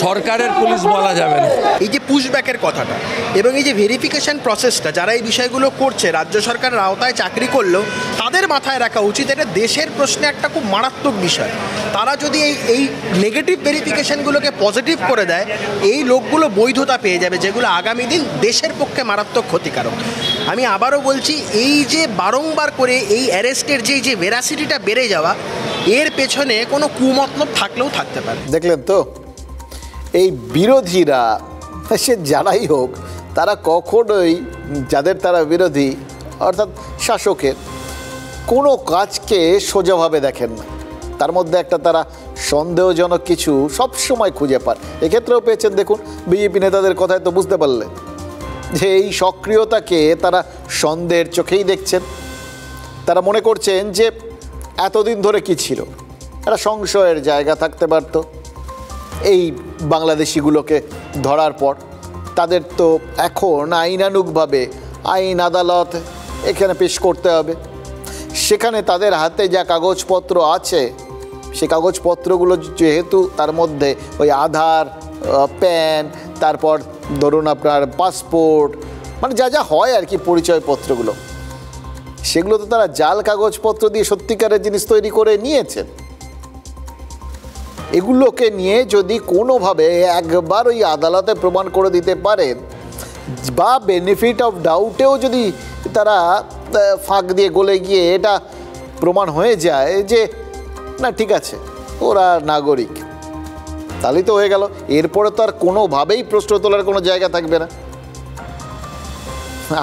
[SPEAKER 14] সরকারের পুলিশ বলা যাবে না।
[SPEAKER 16] এই যে পুশব্যাকের কথাটা এবং এই যে ভেরিফিকেশন প্রসেসটা, যারা এই বিষয়গুলো করছে, রাজ্য সরকারের আওতায় চাকরি করলেও তাদের মাথায় রাখা উচিত এটা দেশের প্রশ্নে একটা খুব মারাত্মক বিষয়। তারা যদি এই নেগেটিভ ভেরিফিকেশনগুলোকে পজিটিভ করে দেয়, এই লোকগুলো বৈধতা পেয়ে যাবে, যেগুলো আগামী দিন দেশের পক্ষে মারাত্মক ক্ষতিকারক। আমি আবারও বলছি, এই যে বারংবার করে এই অ্যারেস্টের যে ভেরাসিটিটা বেড়ে যাওয়া, এর পেছনে কোনো কুমতলব থাকলেও থাকতে পারে।
[SPEAKER 5] দেখলেন তো, এই বিরোধীরা সে যারাই হোক, তারা কখনোই যাদের তারা বিরোধী অর্থাৎ শাসকের কোনো কাজকে সোজাভাবে দেখেন না। তার মধ্যে একটা তারা সন্দেহজনক কিছু সবসময় খুঁজে পান। এক্ষেত্রেও পেয়েছেন। দেখুন, বিজেপি নেতাদের কথায় তো বুঝতে পারলেন যে এই সক্রিয়তাকে তারা সন্দেহের চোখেই দেখছেন। তারা মনে করছেন যে এতদিন ধরে কি ছিল, একটা সংশয়ের জায়গা থাকতে পারত এই বাংলাদেশিগুলোকে ধরার পর। তাদের তো এখন আইনানুগভাবে আইন আদালত এখানে পেশ করতে হবে। সেখানে তাদের হাতে যা কাগজপত্র আছে, সে কাগজপত্রগুলো যেহেতু তার মধ্যে ওই আধার, প্যান, তারপর ধরুন আপনার পাসপোর্ট, মানে যা যা হয় আর কি পরিচয়পত্রগুলো, সেগুলো তো তারা জাল কাগজপত্র দিয়ে সত্যিকারের জিনিস তৈরি করে নিয়েছেন। এগুলোকে নিয়ে যদি কোনোভাবে একবার ওই আদালতে প্রমাণ করে দিতে পারেন, বা বেনিফিট অফ ডাউটেও যদি তারা ফাঁক দিয়ে গলে গিয়ে এটা প্রমাণ হয়ে যায় যে না ঠিক আছে ওরা নাগরিক, তাহলেই তো হয়ে গেল। এরপরে তো আর কোনোভাবেই প্রশ্ন তোলার কোনো জায়গা থাকবে না।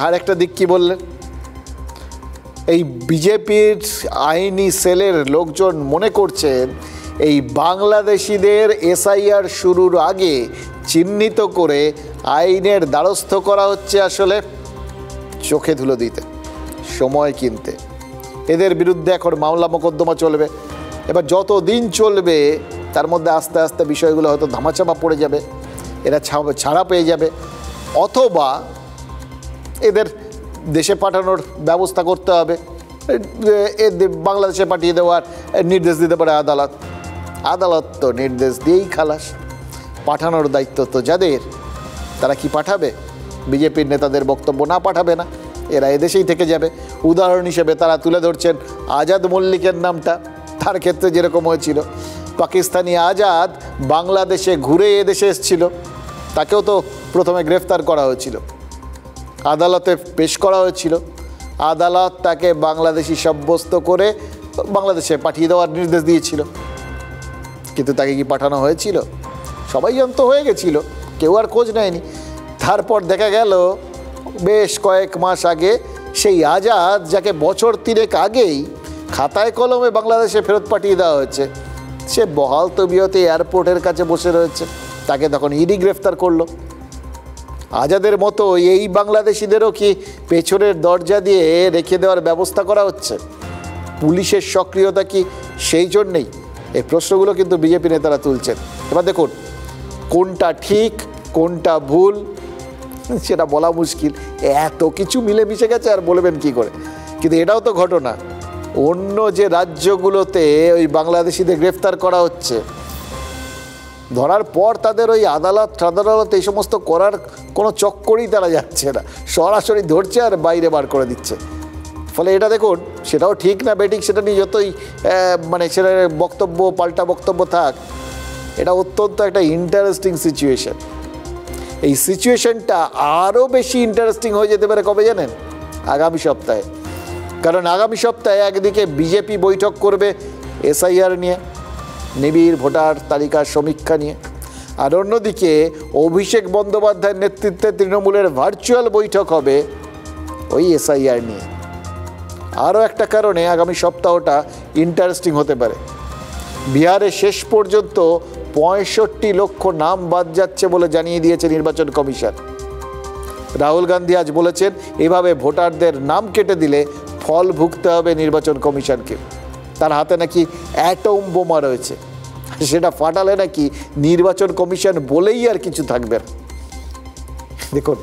[SPEAKER 5] আর একটা দিক কি বললেন, এই বিজেপির আইনি সেলের লোকজন মনে করছেন এই বাংলাদেশিদের এসআইআর শুরুর আগে চিহ্নিত করে আইনের দ্বারস্থ করা হচ্ছে আসলে চোখে ধুলো দিতে, সময় কিনতে। এদের বিরুদ্ধে এখন মামলা মোকদ্দমা চলবে। এবার যত দিন চলবে তার মধ্যে আস্তে আস্তে বিষয়গুলো হয়তো ধামাচাপা পড়ে যাবে, এরা ছাড়া পেয়ে যাবে, অথবা এদের দেশে পাঠানোর ব্যবস্থা করতে হবে। বাংলাদেশে পাঠিয়ে দেওয়ার নির্দেশ দিতে পারে আদালত। আদালত তো নির্দেশ দিয়েই খালাস। পাঠানোর দায়িত্ব তো যাদের, তারা কি পাঠাবে? বিজেপির নেতাদের বক্তব্য না পাঠাবে না, এরা এদেশেই থেকে যাবে। উদাহরণ হিসেবে তারা তুলে ধরছেন আজাদ মল্লিকের নামটা। তার ক্ষেত্রে যেরকম হয়েছিল, পাকিস্তানি আজাদ বাংলাদেশে ঘুরে এদেশে এসেছিল, তাকেও তো প্রথমে গ্রেফতার করা হয়েছিল, আদালতে পেশ করা হয়েছিল, আদালত তাকে বাংলাদেশি সাব্যস্ত করে বাংলাদেশে পাঠিয়ে দেওয়ার নির্দেশ দিয়েছিল। কিন্তু তাকে কি পাঠানো হয়েছিল? সবাই জানত হয়ে গেছিল, কেউ আর খোঁজ নেয়নি। তারপর দেখা গেল বেশ কয়েক মাস আগে সেই আজাদ, যাকে বছর 3 আগেই খাতায় কলমে বাংলাদেশে ফেরত পাঠিয়ে দেওয়া হয়েছে, সে বহাল তবিয়তে এয়ারপোর্টের কাছে বসে রয়েছে। তাকে তখন ইডি গ্রেফতার করলো। আজাদের মতো এই বাংলাদেশিদেরও কি পেছনের দরজা দিয়ে রেখে দেওয়ার ব্যবস্থা করা হচ্ছে? পুলিশের সক্রিয়তা কি সেই জন্যেই? এই প্রশ্নগুলো কিন্তু বিজেপি নেতারা তুলছেন। এবার দেখুন কোনটা ঠিক কোনটা ভুল সেটা বলা মুশকিল, এত কিছু মিলেমিশে গেছে আর বলবেন কি করে। কিন্তু এটাও তো ঘটনা, অন্য যে রাজ্যগুলোতে ওই বাংলাদেশিদের গ্রেফতার করা হচ্ছে, ধরার পর তাদের ওই আদালত এই সমস্ত করার কোনো চক্করই তারা যাচ্ছে না, সরাসরি ধরছে আর বাইরে বার করে দিচ্ছে। ফলে এটা দেখুন, সেটাও ঠিক না বেঠিক সেটা নিয়ে যতই মানে সেটা বক্তব্য পাল্টা বক্তব্য থাক, এটা অত্যন্ত একটা ইন্টারেস্টিং সিচুয়েশন। এই সিচুয়েশনটা আরও বেশি ইন্টারেস্টিং হয়ে যেতে পারে কবে জানেন? আগামী সপ্তাহে। কারণ আগামী সপ্তাহে একদিকে বিজেপি বৈঠক করবে এসআইআর নিয়ে, নিবিড় ভোটার তালিকার সমীক্ষা নিয়ে, আর অন্যদিকে অভিষেক বন্দ্যোপাধ্যায়ের নেতৃত্বে তৃণমূলের ভার্চুয়াল বৈঠক হবে ওই এসআইআর নিয়ে। আরও একটা কারণে আগামী সপ্তাহটা ইন্টারেস্টিং হতে পারে। বিহারে শেষ পর্যন্ত 65 লক্ষ নাম বাদ যাচ্ছে বলে জানিয়ে দিয়েছে নির্বাচন কমিশন। রাহুল গান্ধী আজ বলেছেন এভাবে ভোটারদের নাম কেটে দিলে ফল ভুগতে হবে নির্বাচন কমিশনকে। তার হাতে নাকি অ্যাটম বোমা রয়েছে, সেটা ফাটালে নাকি নির্বাচন কমিশন বলেই আর কিছু থাকবে না। দেখুন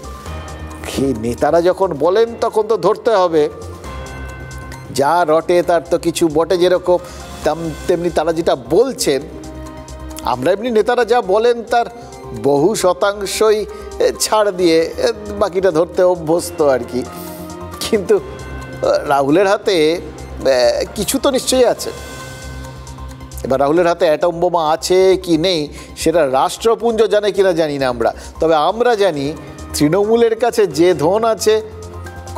[SPEAKER 5] নেতারা যখন বলেন তখন তো ধরতে হবে, যা রটে তার তো কিছু বটে, যেরকম তেমনি তারা যেটা বলছেন, আমরা এমনি নেতারা যা বলেন তার বহু শতাংশই ছাড় দিয়ে বাকিটা ধরতে অভ্যস্ত আর কি। কিন্তু রাহুলের হাতে কিছু তো নিশ্চয়ই আছে। এবার রাহুলের হাতে অ্যাটম বোমা আছে কি নেই সেটা রাষ্ট্রপুঞ্জ জানে কিনা জানি না আমরা, তবে আমরা জানি তৃণমূলের কাছে যে ধন আছে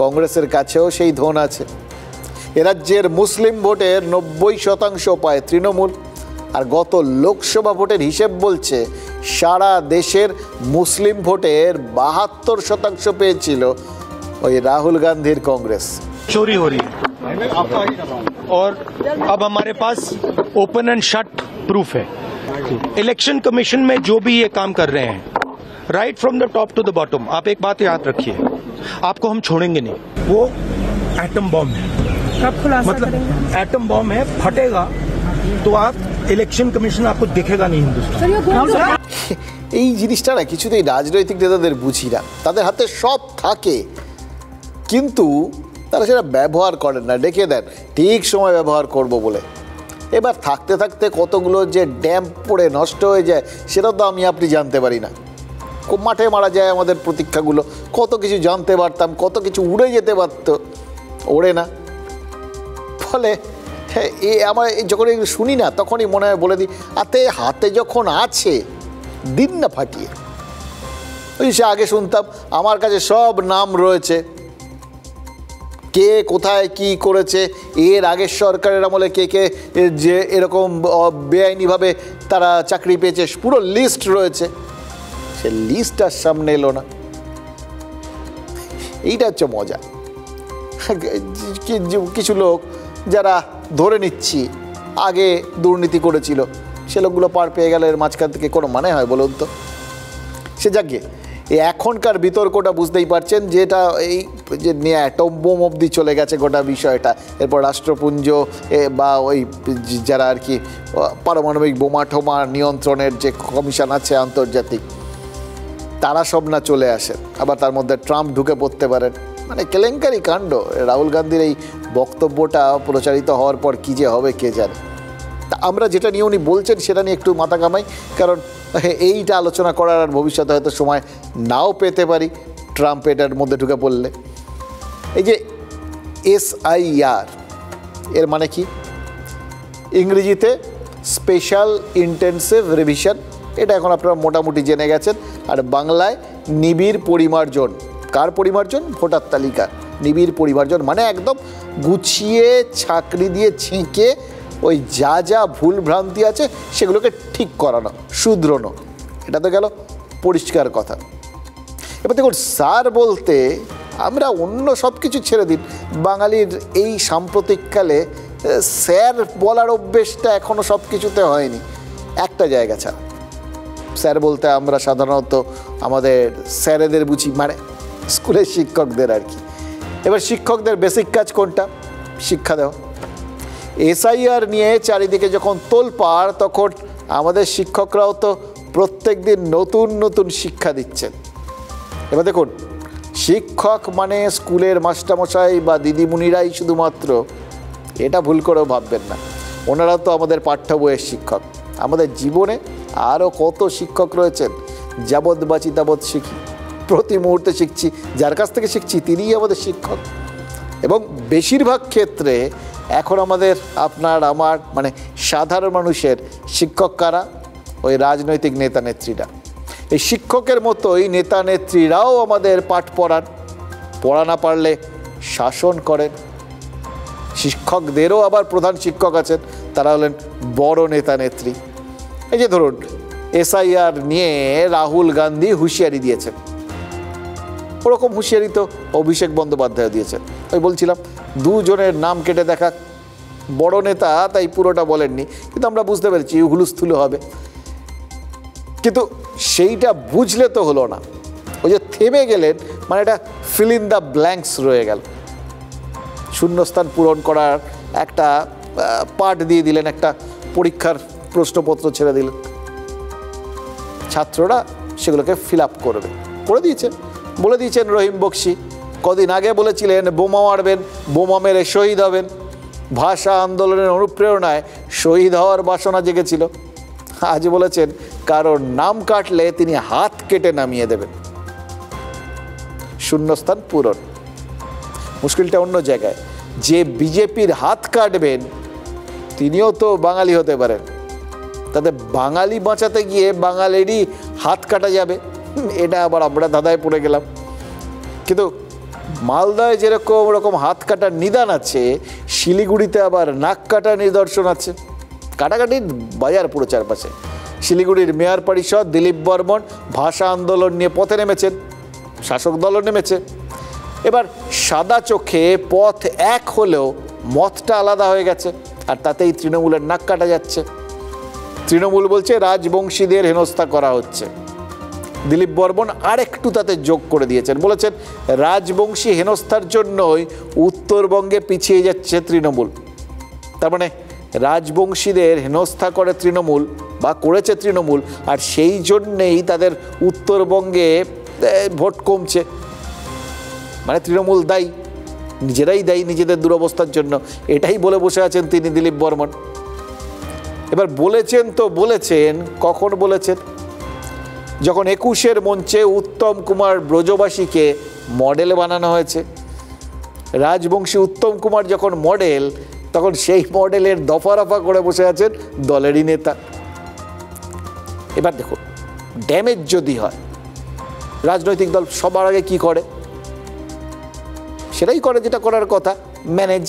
[SPEAKER 5] কংগ্রেসের কাছেও সেই ধন আছে। এরাজ্যের মুসলিম ভোটের 90% পায় তৃণমূল, আর গত লোকসভা ভোটের হিসেব বলছে সারা দেশের মুসলিম ভোটের 72% পেয়েছিল ওই রাহুল গান্ধীর কংগ্রেস।
[SPEAKER 16] चोरी हो रही है और अब हमारे पास ओपन एंड शट प्रूफ है। इलेक्शन कमीशन में जो भी ये काम कर रहे हैं, right from the top to the bottom, आप एक बात याद रखिए, आपको हम छोड़ेंगे नहीं। वो एटम बॉम्ब है, मतलब एटम बॉम्ब है, फटेगा तो आप इलेक्शन कमीशन आपको दिखेगा नहीं हिंदुस्तान।
[SPEAKER 5] এই জিনিসটা না কিছুতেই রাজনৈতিক নেতাদের বুঝি না। তাদের হাতে সব থাকে কিন্তু তারা সেটা ব্যবহার করেন না, ডেকে দেন ঠিক সময় ব্যবহার করব বলে। এবার থাকতে থাকতে কতগুলো যে ড্যাম পড়ে নষ্ট হয়ে যায় সেটা তো আমি আপনি জানতে পারি না। খুব মাঠে মারা যায় আমাদের প্রতীক্ষাগুলো, কত কিছু জানতে পারতাম, কত কিছু উড়ে যেতে পারত, ওড়ে না। ফলে আমার যখন এগুলো শুনি না তখনই মনে হয় বলে দিই, হাতে যখন আছে দিন না ফাটিয়ে। ওই সে আগে শুনতাম আমার কাছে সব নাম রয়েছে, কে কোথায় কি করেছে, এর আগের সরকারের আমলে কে কে যে এরকম বেআইনিভাবে তারা চাকরি পেয়েছে পুরো লিস্ট রয়েছে। সে লিস্ট আর সামনে এলো না, এইটা হচ্ছে মজা। কিছু লোক যারা ধরে নিচ্ছি আগে দুর্নীতি করেছিল সে লোকগুলো পার পেয়ে গেলে এর মাঝখান থেকে কোনো মানে হয় বলুন তো? সে যাকে এখনকার বিতর্কটা বুঝতেই পারছেন, যেটা এই যে নিয়ে অ্যাটম বোম অবধি চলে গেছে গোটা বিষয়টা। এরপর রাষ্ট্রপুঞ্জ বা ওই যারা আর কি পারমাণবিক বোমা ঠোমা নিয়ন্ত্রণের যে কমিশন আছে আন্তর্জাতিক, তারা সব না চলে আসেন, আবার তার মধ্যে ট্রাম্প ঢুকে পড়তে পারেন। মানে কেলেঙ্কারি কাণ্ড। রাহুল গান্ধীর এই বক্তব্যটা প্রচারিত হওয়ার পর কী যে হবে কে জানে। তা আমরা যেটা নিয়ে উনি বলছেন সেটা নিয়ে একটু মাথা কামাই, কারণ এইটা আলোচনা করার আর ভবিষ্যতে হয়তো সময় নাও পেতে পারি ট্রাম্প এটার মধ্যে ঢুকে পড়লে। এই যে এসআইআর এর মানে কি? ইংরেজিতে স্পেশাল ইন্টেন্সিভ রিভিশন, এটা এখন আপনারা মোটামুটি জেনে গেছেন। আর বাংলায় নিবিড় পরিমার্জন। কার পরিমার্জন? ভোটার তালিকার নিবিড় পরিমার্জন, মানে একদম গুছিয়ে ছাকরি দিয়ে ছেঁকে ওই যা যা ভুল ভ্রান্তি আছে সেগুলোকে ঠিক করানো, শুধরানো। এটা তো গেল পরিষ্কার কথা। এবার দেখুন, স্যার বলতে আমরা অন্য সব কিছু ছেড়ে দিন, বাঙালির এই সাম্প্রতিককালে স্যার বলার অভ্যেসটা এখনও সব কিছুতে হয়নি, একটা জায়গা ছাড়া। স্যার বলতে আমরা সাধারণত আমাদের স্যারেদের বুঝি, মানে স্কুলের শিক্ষকদের আর কি। এবার শিক্ষকদের বেসিক কাজ কোনটা? শিক্ষা দেওয়া। এসআইআর নিয়ে চারিদিকে যখন তোলপাড়, তখন আমাদের শিক্ষকরাও তো প্রত্যেক দিন নতুন নতুন শিক্ষা দিচ্ছেন। এবার দেখুন, শিক্ষক মানে স্কুলের মাস্টারমশাই বা দিদিমণিরাই শুধুমাত্র, এটা ভুল করেও ভাববেন না। ওনারা তো আমাদের পাঠ্য বইয়ের শিক্ষক। আমাদের জীবনে আরও কত শিক্ষক রয়েছেন, যাবৎ বাঁচি তাবৎ শিখি, প্রতি মুহূর্তে শিখছি, যার কাছ থেকে শিখছি তিনিই আমাদের শিক্ষক। এবং বেশিরভাগ ক্ষেত্রে এখন আমাদের আপনার আমার মানে সাধারণ মানুষের শিক্ষক কারা? ওই রাজনৈতিক নেতা নেত্রীরা। এই শিক্ষকের মতোই নেতা নেত্রীরাও আমাদের পাঠ পড়ান, পড়া না পারলে শাসন করেন। শিক্ষকদেরও আবার প্রধান শিক্ষক আছেন, তারা হলেন বড় নেতা নেত্রী। এই যে ধরুন, এসআইআর নিয়ে রাহুল গান্ধী হুঁশিয়ারি দিয়েছেন, ওরকম হুঁশিয়ারি তো অভিষেক বন্দ্যোপাধ্যায় দিয়েছেন। ওই বলছিলাম দুজনের নাম কেটে দেখা, বড় নেতা তাই পুরোটা বলেননি, কিন্তু আমরা বুঝতে পেরেছি হুলুস্থুলু হবে। কিন্তু সেইটা বুঝলে তো হলো না, ওই যে থেমে গেলেন, মানে এটা ফিল ইন দ্য ব্ল্যাঙ্কস রয়ে গেল, শূন্যস্থান পূরণ করার একটা পাঠ দিয়ে দিলেন, একটা পরীক্ষার প্রশ্নপত্র ছেড়ে দিলেন, ছাত্ররা সেগুলোকে ফিল আপ করবে। করে দিয়েছেন, বলে দিয়েছেন রহিম বক্সি কদিন আগে বলেছিলেন বোমা মারবেন, বোমা মেরে শহীদ হবেন। ভাষা আন্দোলনের অনুপ্রেরণায় শহীদ হওয়ার বাসনা জেগেছিল। আজ বলেছেন কারোর নাম কাটলে তিনি হাত কেটে নামিয়ে দেবেন। শূন্যস্থান পূরণ। মুশকিলটা অন্য জায়গায়, যে বিজেপির হাত কাটবেন তিনিও তো বাঙালি হতে পারেন, তাতে বাঙালি বাঁচাতে গিয়ে বাঙালিরই হাত কাটা যাবে, এটা আবার আমরা ধাঁধায় পড়ে গেলাম। কিন্তু মালদায় যেরকম ওরকম হাত কাটার নিদান আছে, শিলিগুড়িতে আবার নাক কাটার নিদর্শন আছে। কাটাকাটির বাজার পুরো চারপাশে। শিলিগুড়ির মেয়র পরিষদ দিলীপ বর্মন ভাষা আন্দোলন নিয়ে পথে নেমেছেন, শাসক দলও নেমেছে। এবার সাদা চোখে পথ এক হলেও মতটা আলাদা হয়ে গেছে, আর তাতেই তৃণমূলের নাক কাটা যাচ্ছে। তৃণমূল বলছে রাজবংশীদের হেনস্থা করা হচ্ছে। দিলীপ বর্মন আরেকটু তাতে যোগ করে দিয়েছেন, বলেছেন রাজবংশী হেনস্থার জন্যই উত্তরবঙ্গে পিছিয়ে যাচ্ছে তৃণমূল। তার মানে রাজবংশীদের হেনস্থা করে তৃণমূল বা করেছে তৃণমূল, আর সেই জন্যেই তাদের উত্তরবঙ্গে ভোট কমছে। মানে তৃণমূল দায়ী, নিজেরাই দায়ী নিজেদের দুরবস্থার জন্য, এটাই বলে বসে আছেন তিনি দিলীপ বর্মন। এবার বলেছেন তো বলেছেন, কখন বলেছেন? যখন 21-এর মঞ্চে উত্তম কুমার ব্রজবাসীকে মডেল বানানো হয়েছে। রাজবংশী উত্তম কুমার যখন মডেল, তখন সেই মডেলের দফা রফা করে বসে আছেন দলেরই নেতা। এবার দেখুন, ড্যামেজ যদি হয়, রাজনৈতিক দল সবার আগে কি করে? সেটাই করে যেটা করার কথা, ম্যানেজ।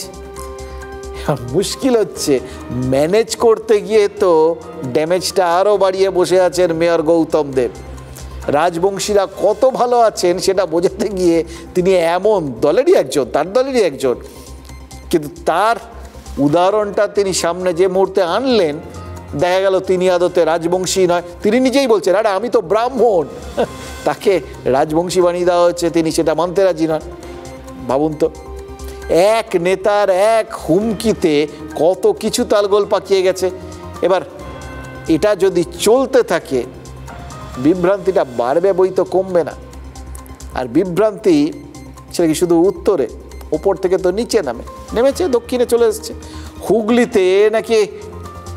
[SPEAKER 5] মুশকিল হচ্ছে ম্যানেজ করতে গিয়ে তো ড্যামেজটা আরও বাড়িয়ে বসে আছেন মেয়র গৌতম দেব। রাজবংশীরা কত ভালো আছেন সেটা বোঝাতে গিয়ে তিনি এমন দলেরই একজন, তার দলেরই একজন, কিন্তু তার উদাহরণটা তিনি সামনে যে মুহূর্তে আনলেন, দেখা গেল তিনি আদতে রাজবংশী নয়। তিনি নিজেই বলছেন আরে আমি তো ব্রাহ্মণ, তাকে রাজবংশী বানিয়ে দেওয়া হচ্ছে, তিনি সেটা মানতে রাজি নন। ভাবুন তো, এক নেতার এক হুমকিতে কত কিছু তালগোল পাকিয়ে গেছে। এবার এটা যদি চলতে থাকে, বিভ্রান্তিটা বাড়বে বই তো কমবে না। আর বিভ্রান্তি সেটা কি শুধু উত্তরে, ওপর থেকে তো নিচে নেমেছে, দক্ষিণে চলে এসছে। হুগলিতে নাকি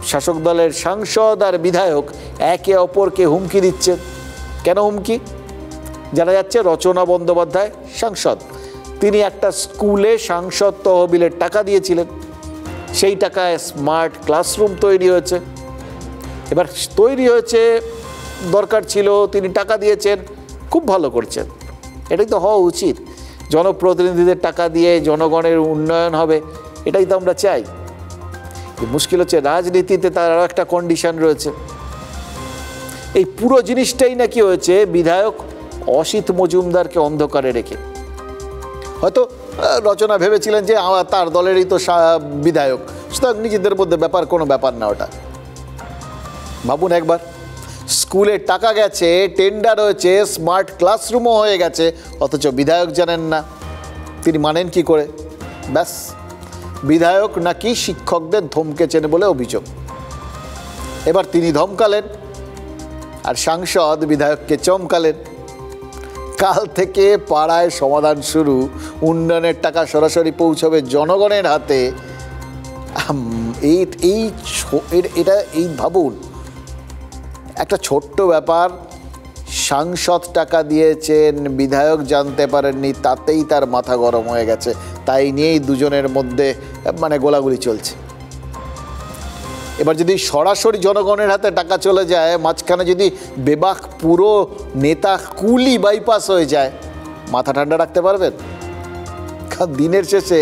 [SPEAKER 5] শাসক দলের সাংসদ আর বিধায়ক একে অপরকে হুমকি দিচ্ছে। কেন হুমকি? জানা যাচ্ছে রচনা বন্দ্যোপাধ্যায় সাংসদ, তিনি একটা স্কুলে সাংসদ তহবিলের টাকা দিয়েছিলেন, সেই টাকায় স্মার্ট ক্লাসরুম তৈরি হয়েছে। এবার তৈরি হয়েছে, দরকার ছিল, তিনি টাকা দিয়েছেন, খুব ভালো করছেন, এটাই তো হওয়া উচিত। জনপ্রতিনিধিদের টাকা দিয়ে জনগণের উন্নয়ন হবে, এটাই তো আমরা চাই। মুশকিল হচ্ছে রাজনীতিতে তার আরও একটা কন্ডিশন রয়েছে। এই পুরো জিনিসটাই নাকি হয়েছে বিধায়ক অসিত মজুমদারকে অন্ধকারে রেখে। হয়তো রচনা ভেবেছিলেন যে তার দলেরই তো বিধায়ক, সুতরাং নিজেদের মধ্যে কোনো ব্যাপার না ওটা। ভাবুন একবার, স্কুলে টাকা গেছে, টেন্ডার হয়েছে, স্মার্ট ক্লাসরুমও হয়ে গেছে, অথচ বিধায়ক জানেন না। তিনি মানেন কি করে? ব্যাস, বিধায়ক নাকি শিক্ষকদের ধমকেছেন বলে অভিযোগ। এবার তিনি ধমকালেন আর সাংসদ বিধায়ককে চমকালেন। কাল থেকে পাড়ায় সমাধান শুরু, উন্নয়নের টাকা সরাসরি পৌঁছবে জনগণের হাতে। এই ভাবুন, একটা ছোট্ট ব্যাপার, সাংসদ টাকা দিয়েছেন, বিধায়ক জানতে পারেননি, তাতেই তার মাথা গরম হয়ে গেছে। তাই নিয়েই দুজনের মধ্যে গোলাগুলি চলছে। এবার যদি সরাসরি জনগণের হাতে টাকা চলে যায়, মাঝখানে যদি বেবাক পুরো নেতা কুলি বাইপাস হয়ে যায়, মাথা ঠান্ডা রাখতে পারবেন? দিনের শেষে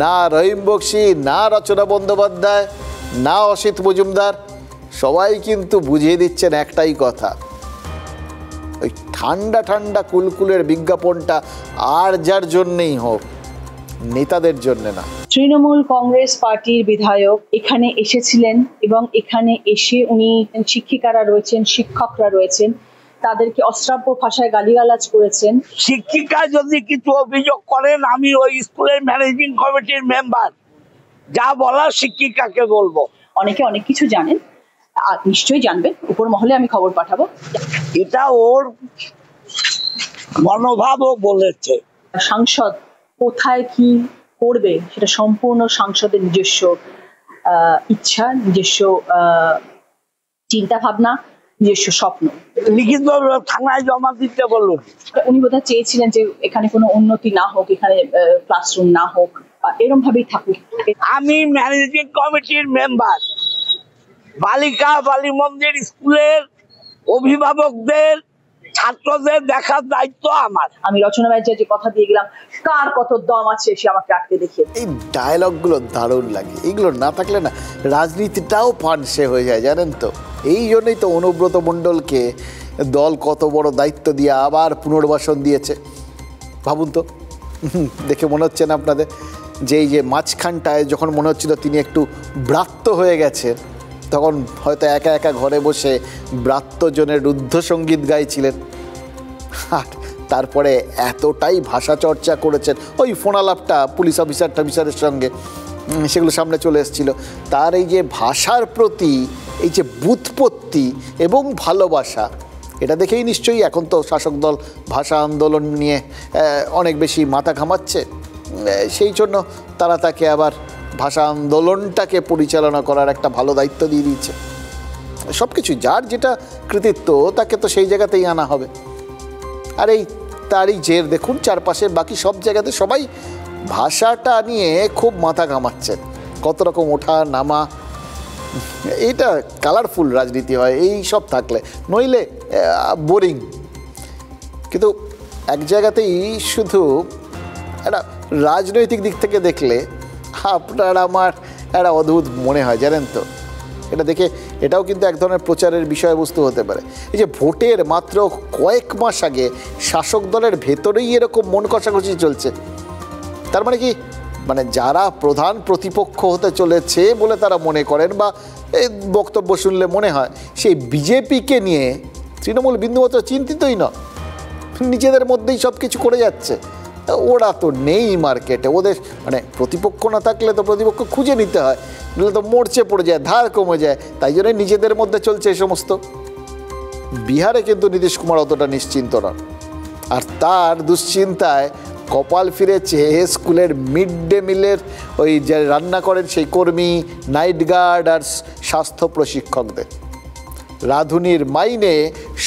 [SPEAKER 5] না রহিম বক্সি, না রচনা বন্দ্যোপাধ্যায়, না অসিত মজুমদার, সবাই কিন্তু বুঝিয়ে দিচ্ছেন একটাই কথা, ওই ঠান্ডা ঠান্ডা কুলকুলের বিজ্ঞাপনটা আর যার জন্যেই হোক, নেতাদের জন্য না।
[SPEAKER 17] তৃণমূল কংগ্রেস পার্টির বিধায়ক এখানে এসেছিলেন এবং এখানে এসে উনি শিক্ষিকারা রয়েছেন, শিক্ষকরা রয়েছেন, তাদেরকে অশ্রাব্য ভাষায় গালিগালাজ করেছেন।
[SPEAKER 18] শিক্ষিকা যদি কিছু অভিযোগ করেন, আমি ওই স্কুলের ম্যানেজিং কমিটির মেম্বার, যা বলার শিক্ষিকাকে বলবো।
[SPEAKER 17] অনেকে অনেক কিছু জানেন, আর নিশ্চয়ই জানবেন, উপর মহলে আমি খবর পাঠাবো।
[SPEAKER 18] এটা ওর মনোভাবও বলেছে।
[SPEAKER 17] সাংসদ কোথায় কি করবে সেটা সম্পূর্ণ সাংসদের নিজস্ব ইচ্ছা, নিজস্ব চিন্তা ভাবনা, নিজস্ব স্বপ্ন।
[SPEAKER 18] লিখিত থানায় জমা দিতে বলুন।
[SPEAKER 17] উনি বোধহয় চেয়েছিলেন যে এখানে কোনো উন্নতি না হোক, এখানে ক্লাসরুম না হোক, এরকম ভাবেই থাকুক।
[SPEAKER 18] আমি ম্যানেজিং কমিটির মেম্বার, বালিকা বালি মন্দির স্কুলের অভিভাবকদের, ছাত্রদের দেখার দায়িত্ব আমার।
[SPEAKER 17] আমি রচনা ব্যানার্জি যে কথা দিয়ে গেলাম, কার কত দম আছে সে আমাকে আটকে দেখিয়ে।
[SPEAKER 5] এই ডায়লগগুলো দারুণ লাগে, এগুলো না থাকলে না রাজনীতিটাও পানসে হয়ে যায়, জানেন তো। এই জন্যই তো অনুব্রত মণ্ডলকে দল কত বড় দায়িত্ব দিয়ে আবার পুনর্বাসন দিয়েছে। ভাবুন তো, দেখে মনে হচ্ছে না আপনাদের যে এই যে মাঝখানটায় যখন মনে হচ্ছিল তিনি একটু ব্রাত্য হয়ে গেছেন, তখন হয়তো একা একা ঘরে বসে ব্রাত্যজনের রুদ্ধ সঙ্গীত গাইছিলেন, আর তারপরে এতটাই ভাষা চর্চা করেছেন, ওই ফোনালাপটা পুলিশ অফিসারের সঙ্গে, সেগুলো সামনে চলে এসেছিল। তার এই যে ভাষার প্রতি এই যে ব্যুৎপত্তি এবং ভালোবাসা, এটা দেখেই নিশ্চয়ই এখন তো শাসক দল ভাষা আন্দোলন নিয়ে অনেক বেশি মাথা ঘামাচ্ছে। সেই জন্য তারা তাকে আবার ভাষা আন্দোলনটাকে পরিচালনা করার একটা ভালো দায়িত্ব দিয়ে দিয়েছে। সব কিছু যার যেটা কৃতিত্ব, তাকে তো সেই জায়গাতেই আনা হবে। আর এই তারই জের দেখুন, চারপাশে বাকি সব জায়গাতে সবাই ভাষাটা নিয়ে খুব মাথা ঘামাচ্ছেন, কত রকম ওঠা নামা। এটা কালারফুল রাজনীতি হয় এই সব থাকলে, নইলে বোরিং। কিন্তু এক জায়গাতেই শুধু একটা রাজনৈতিক দিক থেকে দেখলে আপনার আমার একটা অদ্ভুত মনে হয়, জানেন তো। এটা দেখে এটাও কিন্তু এক ধরনের প্রচারের বিষয়বস্তু হতে পারে। এই যে ভোটের মাত্র কয়েক মাস আগে শাসক দলের ভেতরেই এরকম মন কষাকষি চলছে, তার মানে কি, যারা প্রধান প্রতিপক্ষ হতে চলেছে বলে তারা মনে করেন বা এই বক্তব্য শুনলে মনে হয়, সেই বিজেপিকে নিয়ে তৃণমূল বিন্দুমাত্র চিন্তিতই না, নিজেদের মধ্যেই সব কিছু করে যাচ্ছে। ওরা তো নেই মার্কেটে, ওদের প্রতিপক্ষ না থাকলে তো প্রতিপক্ষ খুঁজে নিতে হয়, নাহলে তো মরচে পড়ে যায়, ধার কমে যায়। তাই জন্য নিজেদের মধ্যে চলছে এই সমস্ত। বিহারে কিন্তু নীতিশ কুমার অতটা নিশ্চিন্ত নন, আর তার দুশ্চিন্তায় কপাল ফিরেছে স্কুলের মিড ডে মিলের ওই যে রান্না করেন সেই কর্মী, নাইট গার্ড আর স্বাস্থ্য প্রশিক্ষকদের। রাঁধুনির মাইনে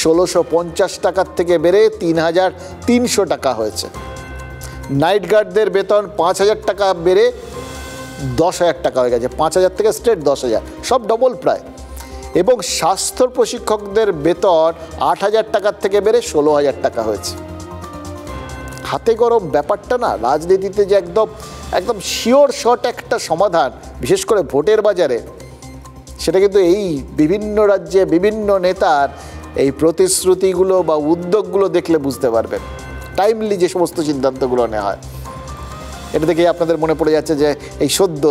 [SPEAKER 5] ১৬৫০ টাকার থেকে বেড়ে ৩৩০০ টাকা হয়েছে। নাইট গার্ডদের বেতন ৫,০০০ টাকা বেড়ে ১০,০০০ টাকা হয়ে গেছে, ৫,০০০ থেকে স্ট্রেট ১০,০০০, সব ডবল প্রায়। এবং স্বাস্থ্য প্রশিক্ষকদের বেতন ৮,০০০ টাকার থেকে বেড়ে ১৬,০০০ টাকা হয়েছে। হাতে গরম ব্যাপারটা না রাজনীতিতে যে একদম শিওর শট একটা সমাধান, বিশেষ করে ভোটের বাজারে, সেটা কিন্তু এই বিভিন্ন রাজ্যে বিভিন্ন নেতার এই প্রতিশ্রুতিগুলো বা উদ্যোগগুলো দেখলে বুঝতে পারবেন, টাইমলি যে সমস্ত সিদ্ধান্তগুলো নেওয়া হয়। এটা দেখেই আপনাদের মনে পড়ে যাচ্ছে যে এই সদ্য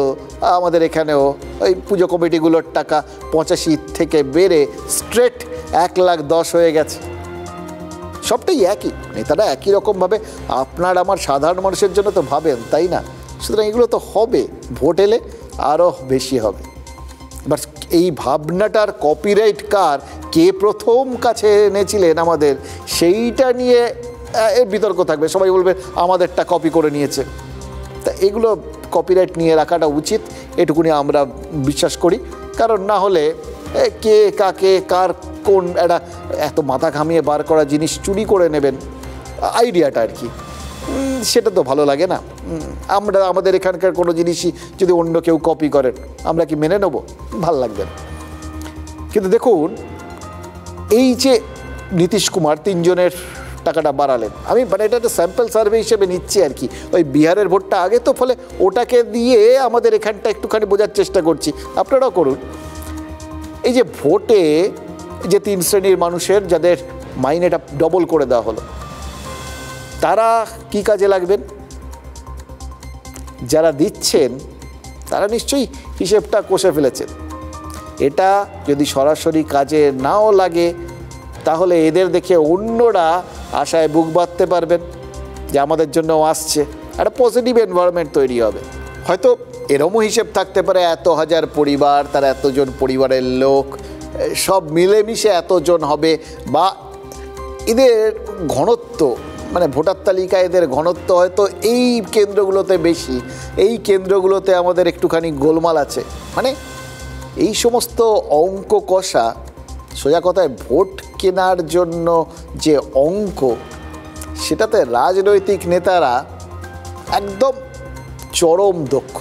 [SPEAKER 5] আমাদের এখানেও ওই পুজো কমিটিগুলোর টাকা ৮৫ থেকে বেড়ে স্ট্রেট 1,10,000 হয়ে গেছে। সবটাই একই, নেতারা একই রকমভাবে আপনার আমার সাধারণ মানুষের জন্য তো ভাবেন, তাই না? সুতরাং এগুলো তো হবে, ভোট এলে আরও বেশি হবে। বাট এই ভাবনাটার কপিরাইট কার, কে প্রথম কাছে এনেছিলেন আমাদের, সেইটা নিয়ে এর বিতর্ক থাকবে। সবাই বলবে আমাদেরটা কপি করে নিয়েছে। তা এগুলো কপিরাইট নিয়ে রাখাটা উচিত, এটুকুনি আমরা বিশ্বাস করি। কারণ না হলে কে কাকে কার কোন একটা এত মাথা ঘামিয়ে বার করা জিনিস চুরি করে নেবেন, আইডিয়াটা আর কি, সেটা তো ভালো লাগে না। আমরা আমাদের এখানকার কোনো জিনিসই যদি অন্য কেউ কপি করেন, আমরা কি মেনে নেব? ভাল লাগবে না। কিন্তু দেখুন, এই যে নীতিশ কুমার 3 জনের টাকাটা বাড়ালেন, আমি মানে এটা একটা স্যাম্পল সার্ভে হিসেবে নিচ্ছি আর কি। ওই বিহারের ভোটটা আগে তো, ফলে ওটাকে দিয়ে আমাদের এখানটা একটুখানি বোঝার চেষ্টা করছি, আপনারাও করুন। এই যে ভোটে যে 3 শ্রেণীর মানুষের যাদের মাইনেটা ডবল করে দেওয়া হলো, তারা কি কাজে লাগবেন? যারা দিচ্ছেন তারা নিশ্চয়ই হিসেবটা কষে ফেলেছেন। এটা যদি সরাসরি কাজে নাও লাগে, তাহলে এদের দেখে অন্যরা আশায় বুক বাঁধতে পারবেন যে আমাদের জন্য আসছে, একটা পজিটিভ এনভায়রনমেন্ট তৈরি হবে। হয়তো এরমও হিসেব থাকতে পারে, এত হাজার পরিবার, তারা এতজন পরিবারের লোক, সব মিলেমিশে এতজন হবে, বা এদের ঘনত্ব, মানে ভোটার তালিকায় এদের ঘনত্ব হয়তো এই কেন্দ্রগুলোতে বেশি, এই কেন্দ্রগুলোতে আমাদের একটুখানি গোলমাল আছে। মানে এই সমস্ত অঙ্ক কষা, সোজা কথায় ভোট কেনার জন্য যে অঙ্ক, সেটাতে রাজনৈতিক নেতারা একদম চরম দক্ষ।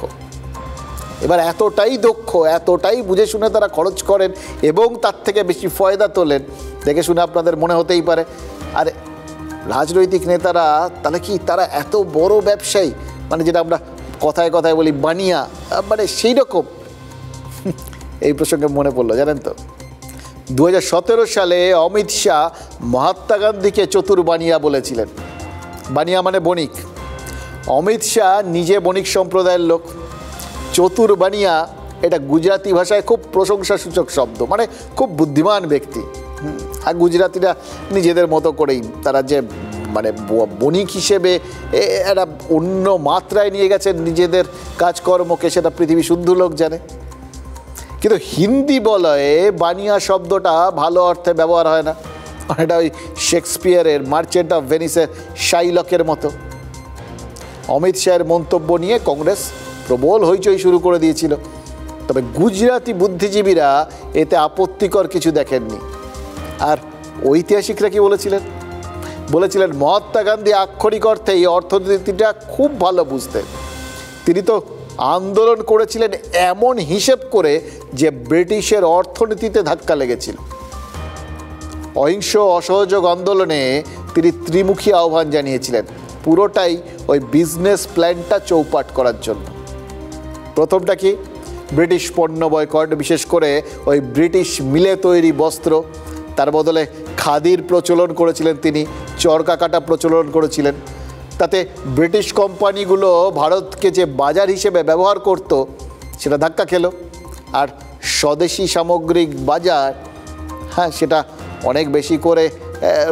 [SPEAKER 5] এবার এতটাই দক্ষ, এতটাই বুঝে শুনে তারা খরচ করেন এবং তার থেকে বেশি ফয়দা তোলেন, দেখে শুনে আপনাদের মনে হতেই পারে আরে রাজনৈতিক নেতারা তাহলে কি তারা এত বড় ব্যবসায়ী, মানে যেটা আমরা কথায় কথায় বলি বানিয়া, মানে সেই রকম। এই প্রসঙ্গে মনে পড়লো, জানেন তো 2017 সালে অমিত শাহ মহাত্মা গান্ধীকে চতুর বানিয়া বলেছিলেন। বানিয়া মানে বণিক। অমিত শাহ নিজে বণিক সম্প্রদায়ের লোক। চতুর বানিয়া এটা গুজরাটি ভাষায় খুব প্রশংসাসূচক শব্দ, মানে খুব বুদ্ধিমান ব্যক্তি। আর গুজরাটিরা নিজেদের মতো করেই তারা যে মানে বণিক হিসেবে একটা অন্য মাত্রায় নিয়ে গেছেন নিজেদের কাজকর্মকে, সেটা পৃথিবী শুদ্ধ লোক জানে। কিন্তু হিন্দি বলয়ে বানিয়া শব্দটা ভালো অর্থে ব্যবহার হয় না, এটা ওই শেক্সপিয়ারের মার্চেন্ট অফ ভেনিসের শাইলকের মতো। অমিত শাহের মন্তব্য নিয়ে কংগ্রেস প্রবল হইচই শুরু করে দিয়েছিল, তবে গুজরাটি বুদ্ধিজীবীরা এতে আপত্তিকর কিছু দেখেননি। আর ঐতিহাসিকরা কি বলেছিলেন মহাত্মা গান্ধী আক্ষরিক অর্থে এই অর্থনীতিটা খুব ভালো বুঝতেন। তিনি তো আন্দোলন করেছিলেন এমন হিসেব করে যে ব্রিটিশের অর্থনীতিতে ধাক্কা লেগেছিল। অহিংস অসহযোগ আন্দোলনে তিনি ত্রিমুখী আহ্বান জানিয়েছিলেন, পুরোটাই ওই বিজনেস প্ল্যানটা চৌপাট করার জন্য। প্রথমটা কি? ব্রিটিশ পণ্য বয়কট, বিশেষ করে ওই ব্রিটিশ মিলে তৈরি বস্ত্র, তার বদলে খাদির প্রচলন করেছিলেন তিনি, চরকা কাটা প্রচলন করেছিলেন। তাতে ব্রিটিশ কোম্পানিগুলো ভারতকে যে বাজার হিসেবে ব্যবহার করত, সেটা ধাক্কা খেলো। আর স্বদেশি সামগ্রিক বাজার, হ্যাঁ, সেটা অনেক বেশি করে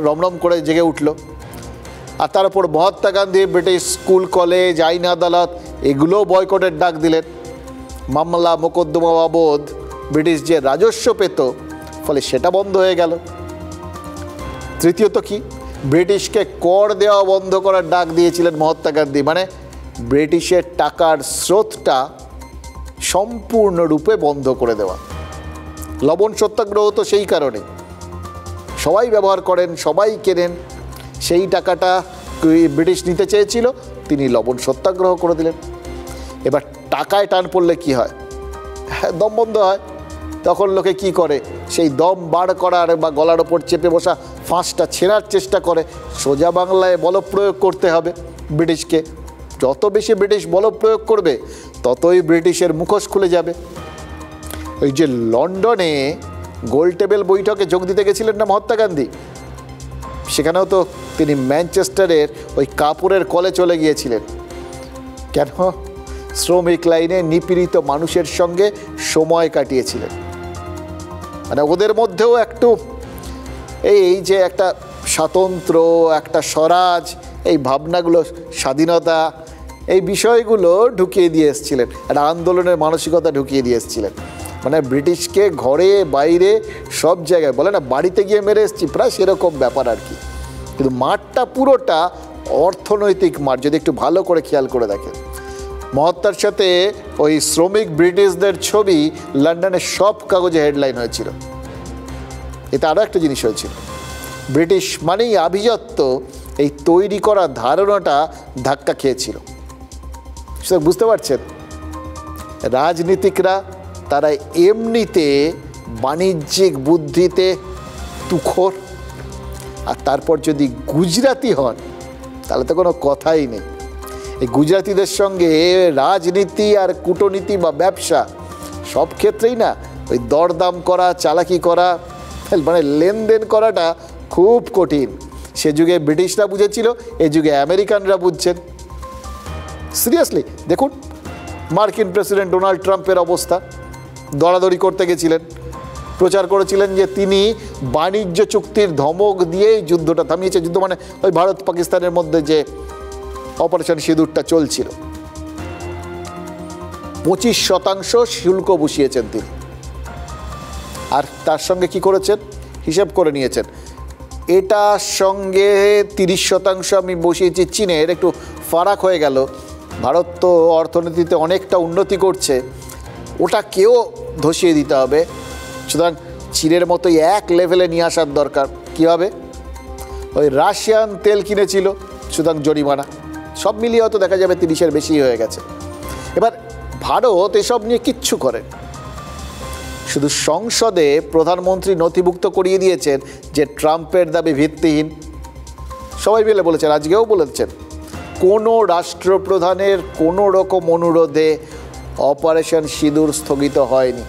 [SPEAKER 5] রমরম করে জেগে উঠল। আর তার উপর Mahatma Gandhi British school, college, আইন আদালত এগুলোও বয়কটের ডাক দিলেন। মামলা মোকদ্দমা বাবদ ব্রিটিশ যে রাজস্ব পেত, ফলে সেটা বন্ধ হয়ে গেল। তৃতীয়ত কি? ব্রিটিশকে কর দেওয়া বন্ধ করার ডাক দিয়েছিলেন মহাত্মা গান্ধী, মানে ব্রিটিশের টাকার স্রোতটা সম্পূর্ণরূপে বন্ধ করে দেওয়া। লবণ সত্যাগ্রহ তো সেই কারণে, সবাই ব্যবহার করেন, সবাই কেনেন, সেই টাকাটা ব্রিটিশ নিতে চেয়েছিল, তিনি লবণ সত্যাগ্রহ করে দিলেন। এবার টাকায় টান পড়লে কি হয়? দম বন্ধ হয়। তখন লোকে কি করে? সেই দম বার করার বা গলার ওপর চেপে বসা ফাঁসটা ছেঁড়ার চেষ্টা করে। সোজা বাংলায় বলপ্রয়োগ করতে হবে ব্রিটিশকে। যত বেশি ব্রিটিশ বলপ্রয়োগ করবে, ততই ব্রিটিশের মুখোশ খুলে যাবে। ওই যে লন্ডনে গোল টেবিল বৈঠকে যোগ দিতে গেছিলেন না মহাত্মা গান্ধী, সেখানেও তো তিনি ম্যানচেস্টারের ওই কাপুরের কলে চলে গিয়েছিলেন। কেন? শ্রমিক লাইনে নিপীড়িত মানুষের সঙ্গে সময় কাটিয়েছিলেন। মানে ওদের মধ্যেও একটু এই যে একটা স্বাতন্ত্র্য, একটা স্বরাজ, এই ভাবনাগুলো, স্বাধীনতা, এই বিষয়গুলো ঢুকিয়ে দিয়ে এসেছিলেন, একটা আন্দোলনের মানসিকতা ঢুকিয়ে দিয়ে এসেছিলেন। মানে ব্রিটিশকে ঘরে বাইরে সব জায়গায়, বলে না বাড়িতে গিয়ে মেরে এসেছি, প্রায় সেরকম ব্যাপার আর কি। কিন্তু মাঠটা পুরোটা অর্থনৈতিক মাঠ, যদি একটু ভালো করে খেয়াল করে দেখেন। মহাত্মার সাথে ওই শ্রমিক ব্রিটিশদের ছবি লন্ডনের সব কাগজে হেডলাইন হয়েছিল। এটা আরও একটা জিনিস হয়েছিল, ব্রিটিশ মানেই আভিজাত্য, এই তৈরি করা ধারণাটা ধাক্কা খেয়েছিল। বুঝতে পারছেন, রাজনীতিকরা তারা এমনিতে বাণিজ্যিক বুদ্ধিতে তুখোর, আর তারপর যদি গুজরাটি হন তাহলে তো কোনো কথাই নেই। এই গুজরাটিদের সঙ্গে রাজনীতি আর কূটনীতি বা ব্যবসা সব ক্ষেত্রেই না ওই দরদাম করা, চালাকি করা, মানে লেনদেন করাটা খুব কঠিন। সে যুগে ব্রিটিশরা বুঝেছিল, এই যুগে আমেরিকানরা বুঝছেন। সিরিয়াসলি দেখুন মার্কিন প্রেসিডেন্ট ডোনাল্ড ট্রাম্পের অবস্থা, দরাদরি করতে গেছিলেন, প্রচার করেছিলেন যে তিনি বাণিজ্য চুক্তির ধমক দিয়েই যুদ্ধটা থামিয়েছে। যুদ্ধ মানে ওই ভারত পাকিস্তানের মধ্যে যে অপারেশন সিঁদুরটা চলছিল, 25% শুল্ক বসিয়েছেন তিনি। আর তার সঙ্গে কি করেছেন হিসাব করে নিয়েছেন, এটার সঙ্গে 30% আমি বসিয়েছি চীনের, একটু ফারাক হয়ে গেল। ভারত তো অর্থনীতিতে অনেকটা উন্নতি করছে, ওটাকেও ধসিয়ে দিতে হবে। সুতরাং চীনের মতোই এক লেভেলে নিয়ে আসার দরকার। কীভাবে? ওই রাশিয়ান তেল কিনেছিল, সুতরাং জরিমানা, সব মিলিয়ে হয়তো দেখা যাবে 30-এর বেশি হয়ে গেছে। এবার ভারত এসব নিয়ে কিচ্ছু করেন, শুধু সংসদে প্রধানমন্ত্রী নথিভুক্ত করিয়ে দিয়েছেন যে ট্রাম্পের দাবি ভিত্তিহীন। সবাই মিলে বলেছেন, আজকেও বলেছেন, কোনো রাষ্ট্রপ্রধানের কোনো রকম অনুরোধে অপারেশন সিঁদুর স্থগিত হয়নি।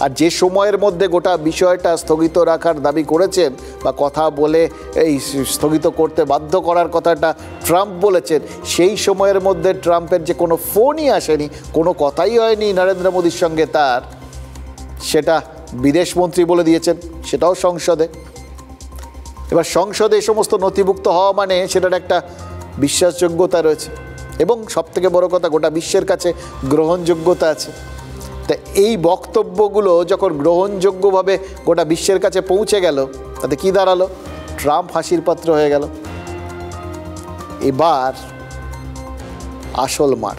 [SPEAKER 5] আর যে সময়ের মধ্যে গোটা বিষয়টা স্থগিত রাখার দাবি করেছেন বা কথা বলে এই স্থগিত করতে বাধ্য করার কথাটা ট্রাম্প বলেছেন, সেই সময়ের মধ্যে ট্রাম্পের যে কোনো ফোনই আসেনি, কোনো কথাই হয়নি নরেন্দ্র মোদীর সঙ্গে তার, সেটা বিদেশমন্ত্রী বলে দিয়েছেন, সেটাও সংসদে। এবার সংসদে এই সমস্ত নথিভুক্ত হওয়া মানে সেটার একটা বিশ্বাসযোগ্যতা রয়েছে এবং সবথেকে বড় কথা গোটা বিশ্বের কাছে গ্রহণযোগ্যতা আছে। তা এই বক্তব্যগুলো যখন গ্রহণযোগ্যভাবে গোটা বিশ্বের কাছে পৌঁছে গেল, তাতে কি দাঁড়ালো? ট্রাম্প হাসির পাত্র হয়ে গেল। এবার আসল মার,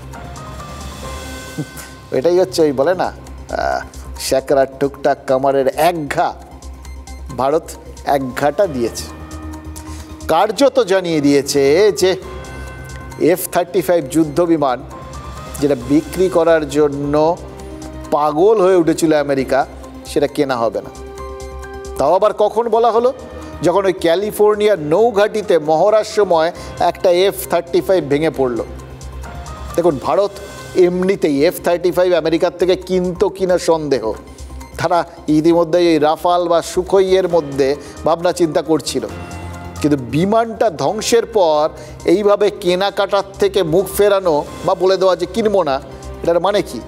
[SPEAKER 5] এটাই হচ্ছে ওই বলে না শ্যাকরা টুকটাক কামারের এক ঘা, ভারত এক ঘাটা দিয়েছে। কার্যত জানিয়ে দিয়েছে যে F-35 যুদ্ধ বিমান, যেটা বিক্রি করার জন্য পাগল হয়ে উঠেছিল আমেরিকা, সেটা কেনা হবে না। তাও আবার কখন বলা হলো? যখন ওই ক্যালিফোর্নিয়ার নৌঘাটিতে মহড়ার সময় একটা F-35 ভেঙে পড়ল। দেখুন, ভারত এমনিতেই F-35 আমেরিকার থেকে কিনতো কিনা সন্দেহ। তারা ইতিমধ্যে এই রাফাল বা সুখোইয়ের মধ্যে ভাবনা চিন্তা করছিল, কিন্তু বিমানটা ধ্বংসের পর এইভাবে কেনাকাটার থেকে মুখ ফেরানো বা বলে দেওয়া যে কিনবো না, এটার মানে কি?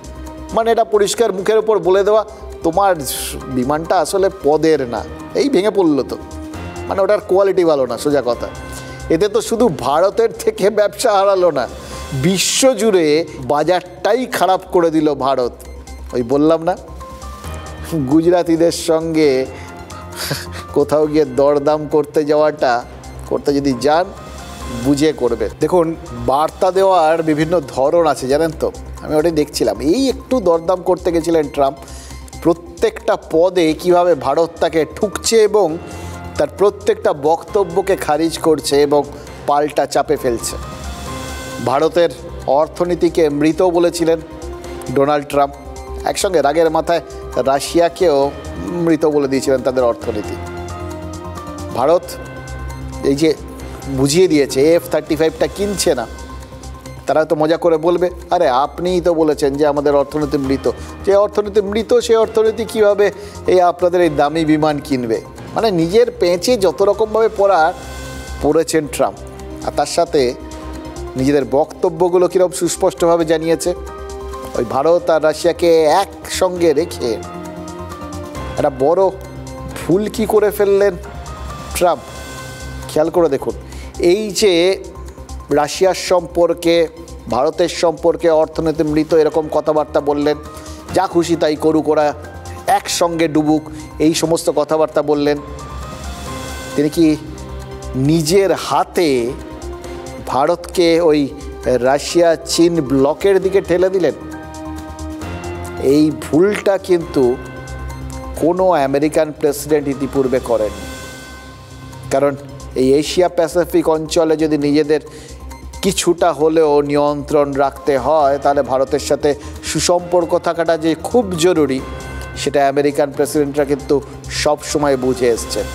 [SPEAKER 5] মানে এটা পরিষ্কার মুখের ওপর বলে দেওয়া তোমার বিমানটা আসলে পদের না, এই ভেঙে পড়লো তো, মানে ওটার কোয়ালিটি ভালো না, সোজা কথা। এতে তো শুধু ভারতের থেকে ব্যবসা হারালো না, বিশ্বজুড়ে বাজারটাই খারাপ করে দিল ভারত। ওই বললাম না, গুজরাটিদের সঙ্গে কোথাও গিয়ে দরদাম করতে যাওয়াটা, করতে যদি যান বুঝে করবে। দেখুন, বার্তা দেওয়ার বিভিন্ন ধরন আছে জানেন তো, আমি ওটাই দেখছিলাম। এই একটু দরদাম করতে গেছিলেন ট্রাম্প, প্রত্যেকটা পদে কিভাবে ভারত তাকে ঠুকছে এবং তার প্রত্যেকটা বক্তব্যকে খারিজ করছে এবং পাল্টা চাপে ফেলছে। ভারতের অর্থনীতিকে মৃত বলেছিলেন ডোনাল্ড ট্রাম্প, একসঙ্গে রাগের মাথায় রাশিয়াকেও মৃত বলে দিয়েছিলেন তাদের অর্থনীতি। ভারত এই যে বুঝিয়ে দিয়েছে F-35টা কিনছে না, তারা তো মজা করে বলবে, আরে আপনিই তো বলেছেন যে আমাদের অর্থনীতি মৃত। যে অর্থনীতি মৃত, সেই অর্থনীতি কীভাবে এই আপনাদের এই দামি বিমান কিনবে? মানে নিজের পেঁচে যত রকমভাবে পড়েছেন ট্রাম্প। আর তার সাথে নিজেদের বক্তব্যগুলো কীরকম সুস্পষ্টভাবে জানিয়েছে। ওই ভারত আর রাশিয়াকে একসঙ্গে রেখে একটা বড় ভুল কি করে ফেললেন ট্রাম্প খেয়াল করে দেখুন, এই যে রাশিয়ার সম্পর্কে, ভারতের সম্পর্কে অর্থনীতি মৃত এরকম কথাবার্তা বললেন, যা খুশি তাই করুক, ওরা একসঙ্গে ডুবুক, এই সমস্ত কথাবার্তা বললেন। তিনি কি নিজের হাতে ভারতকে ওই রাশিয়া চীন ব্লকের দিকে ঠেলে দিলেন? এই ভুলটা কিন্তু কোনো আমেরিকান প্রেসিডেন্ট ইতিপূর্বে করেন। কারণ এই এশিয়া প্যাসিফিক অঞ্চলে যদি নিজেদের কিছুটা হলেও নিয়ন্ত্রণ রাখতে হয়, তাহলে ভারতের সাথে সুসম্পর্ক থাকাটা যে খুব জরুরি, সেটা আমেরিকান প্রেসিডেন্টরা কিন্তু সব সময় বুঝে এসছেন।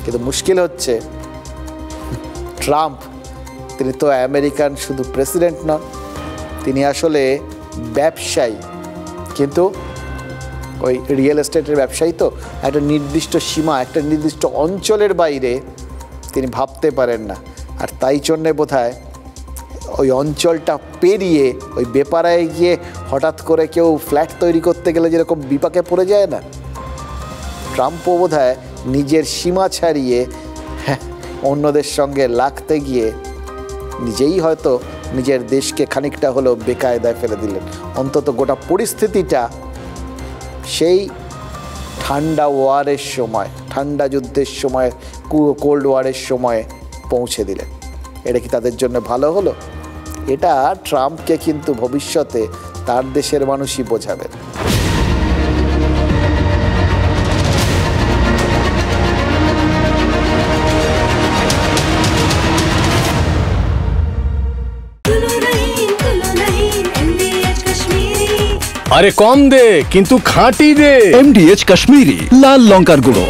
[SPEAKER 5] কিন্তু মুশকিল হচ্ছে ট্রাম্প, তিনি তো আমেরিকান শুধু প্রেসিডেন্ট নন, তিনি আসলে ব্যবসায়ী। কিন্তু ওই রিয়েল এস্টেটের ব্যবসায়ী তো একটা নির্দিষ্ট সীমা, একটা নির্দিষ্ট অঞ্চলের বাইরে তিনি ভাবতে পারেন না। আর তাই জন্যে বোধহয় ওই অঞ্চলটা পেরিয়ে ওই বেপারায় গিয়ে হঠাৎ করে কেউ ফ্ল্যাট তৈরি করতে গেলে যেরকম বিপাকে পড়ে যায় না, ট্রাম্পও বোধহয় নিজের সীমা ছাড়িয়ে অন্যদের সঙ্গে লাগতে গিয়ে নিজেই হয়তো নিজের দেশকে খানিকটা হলেও বেকায়দায় ফেলে দিলেন। অন্তত গোটা পরিস্থিতিটা সেই ঠান্ডা ওয়ারের সময়, ঠান্ডা যুদ্ধের সময়, কোল্ড ওয়ারের সময় পৌঁছে দিলেন। এটা কি তাদের জন্য ভালো হলো? এটা ট্রাম্পকে কিন্তু ভবিষ্যতে তার দেশের মানুষই বোঝাবেন।
[SPEAKER 4] আরে কম দে কিন্তু খাঁটি দে।
[SPEAKER 3] MDH কাশ্মীরি লাল লঙ্কার গুঁড়ো।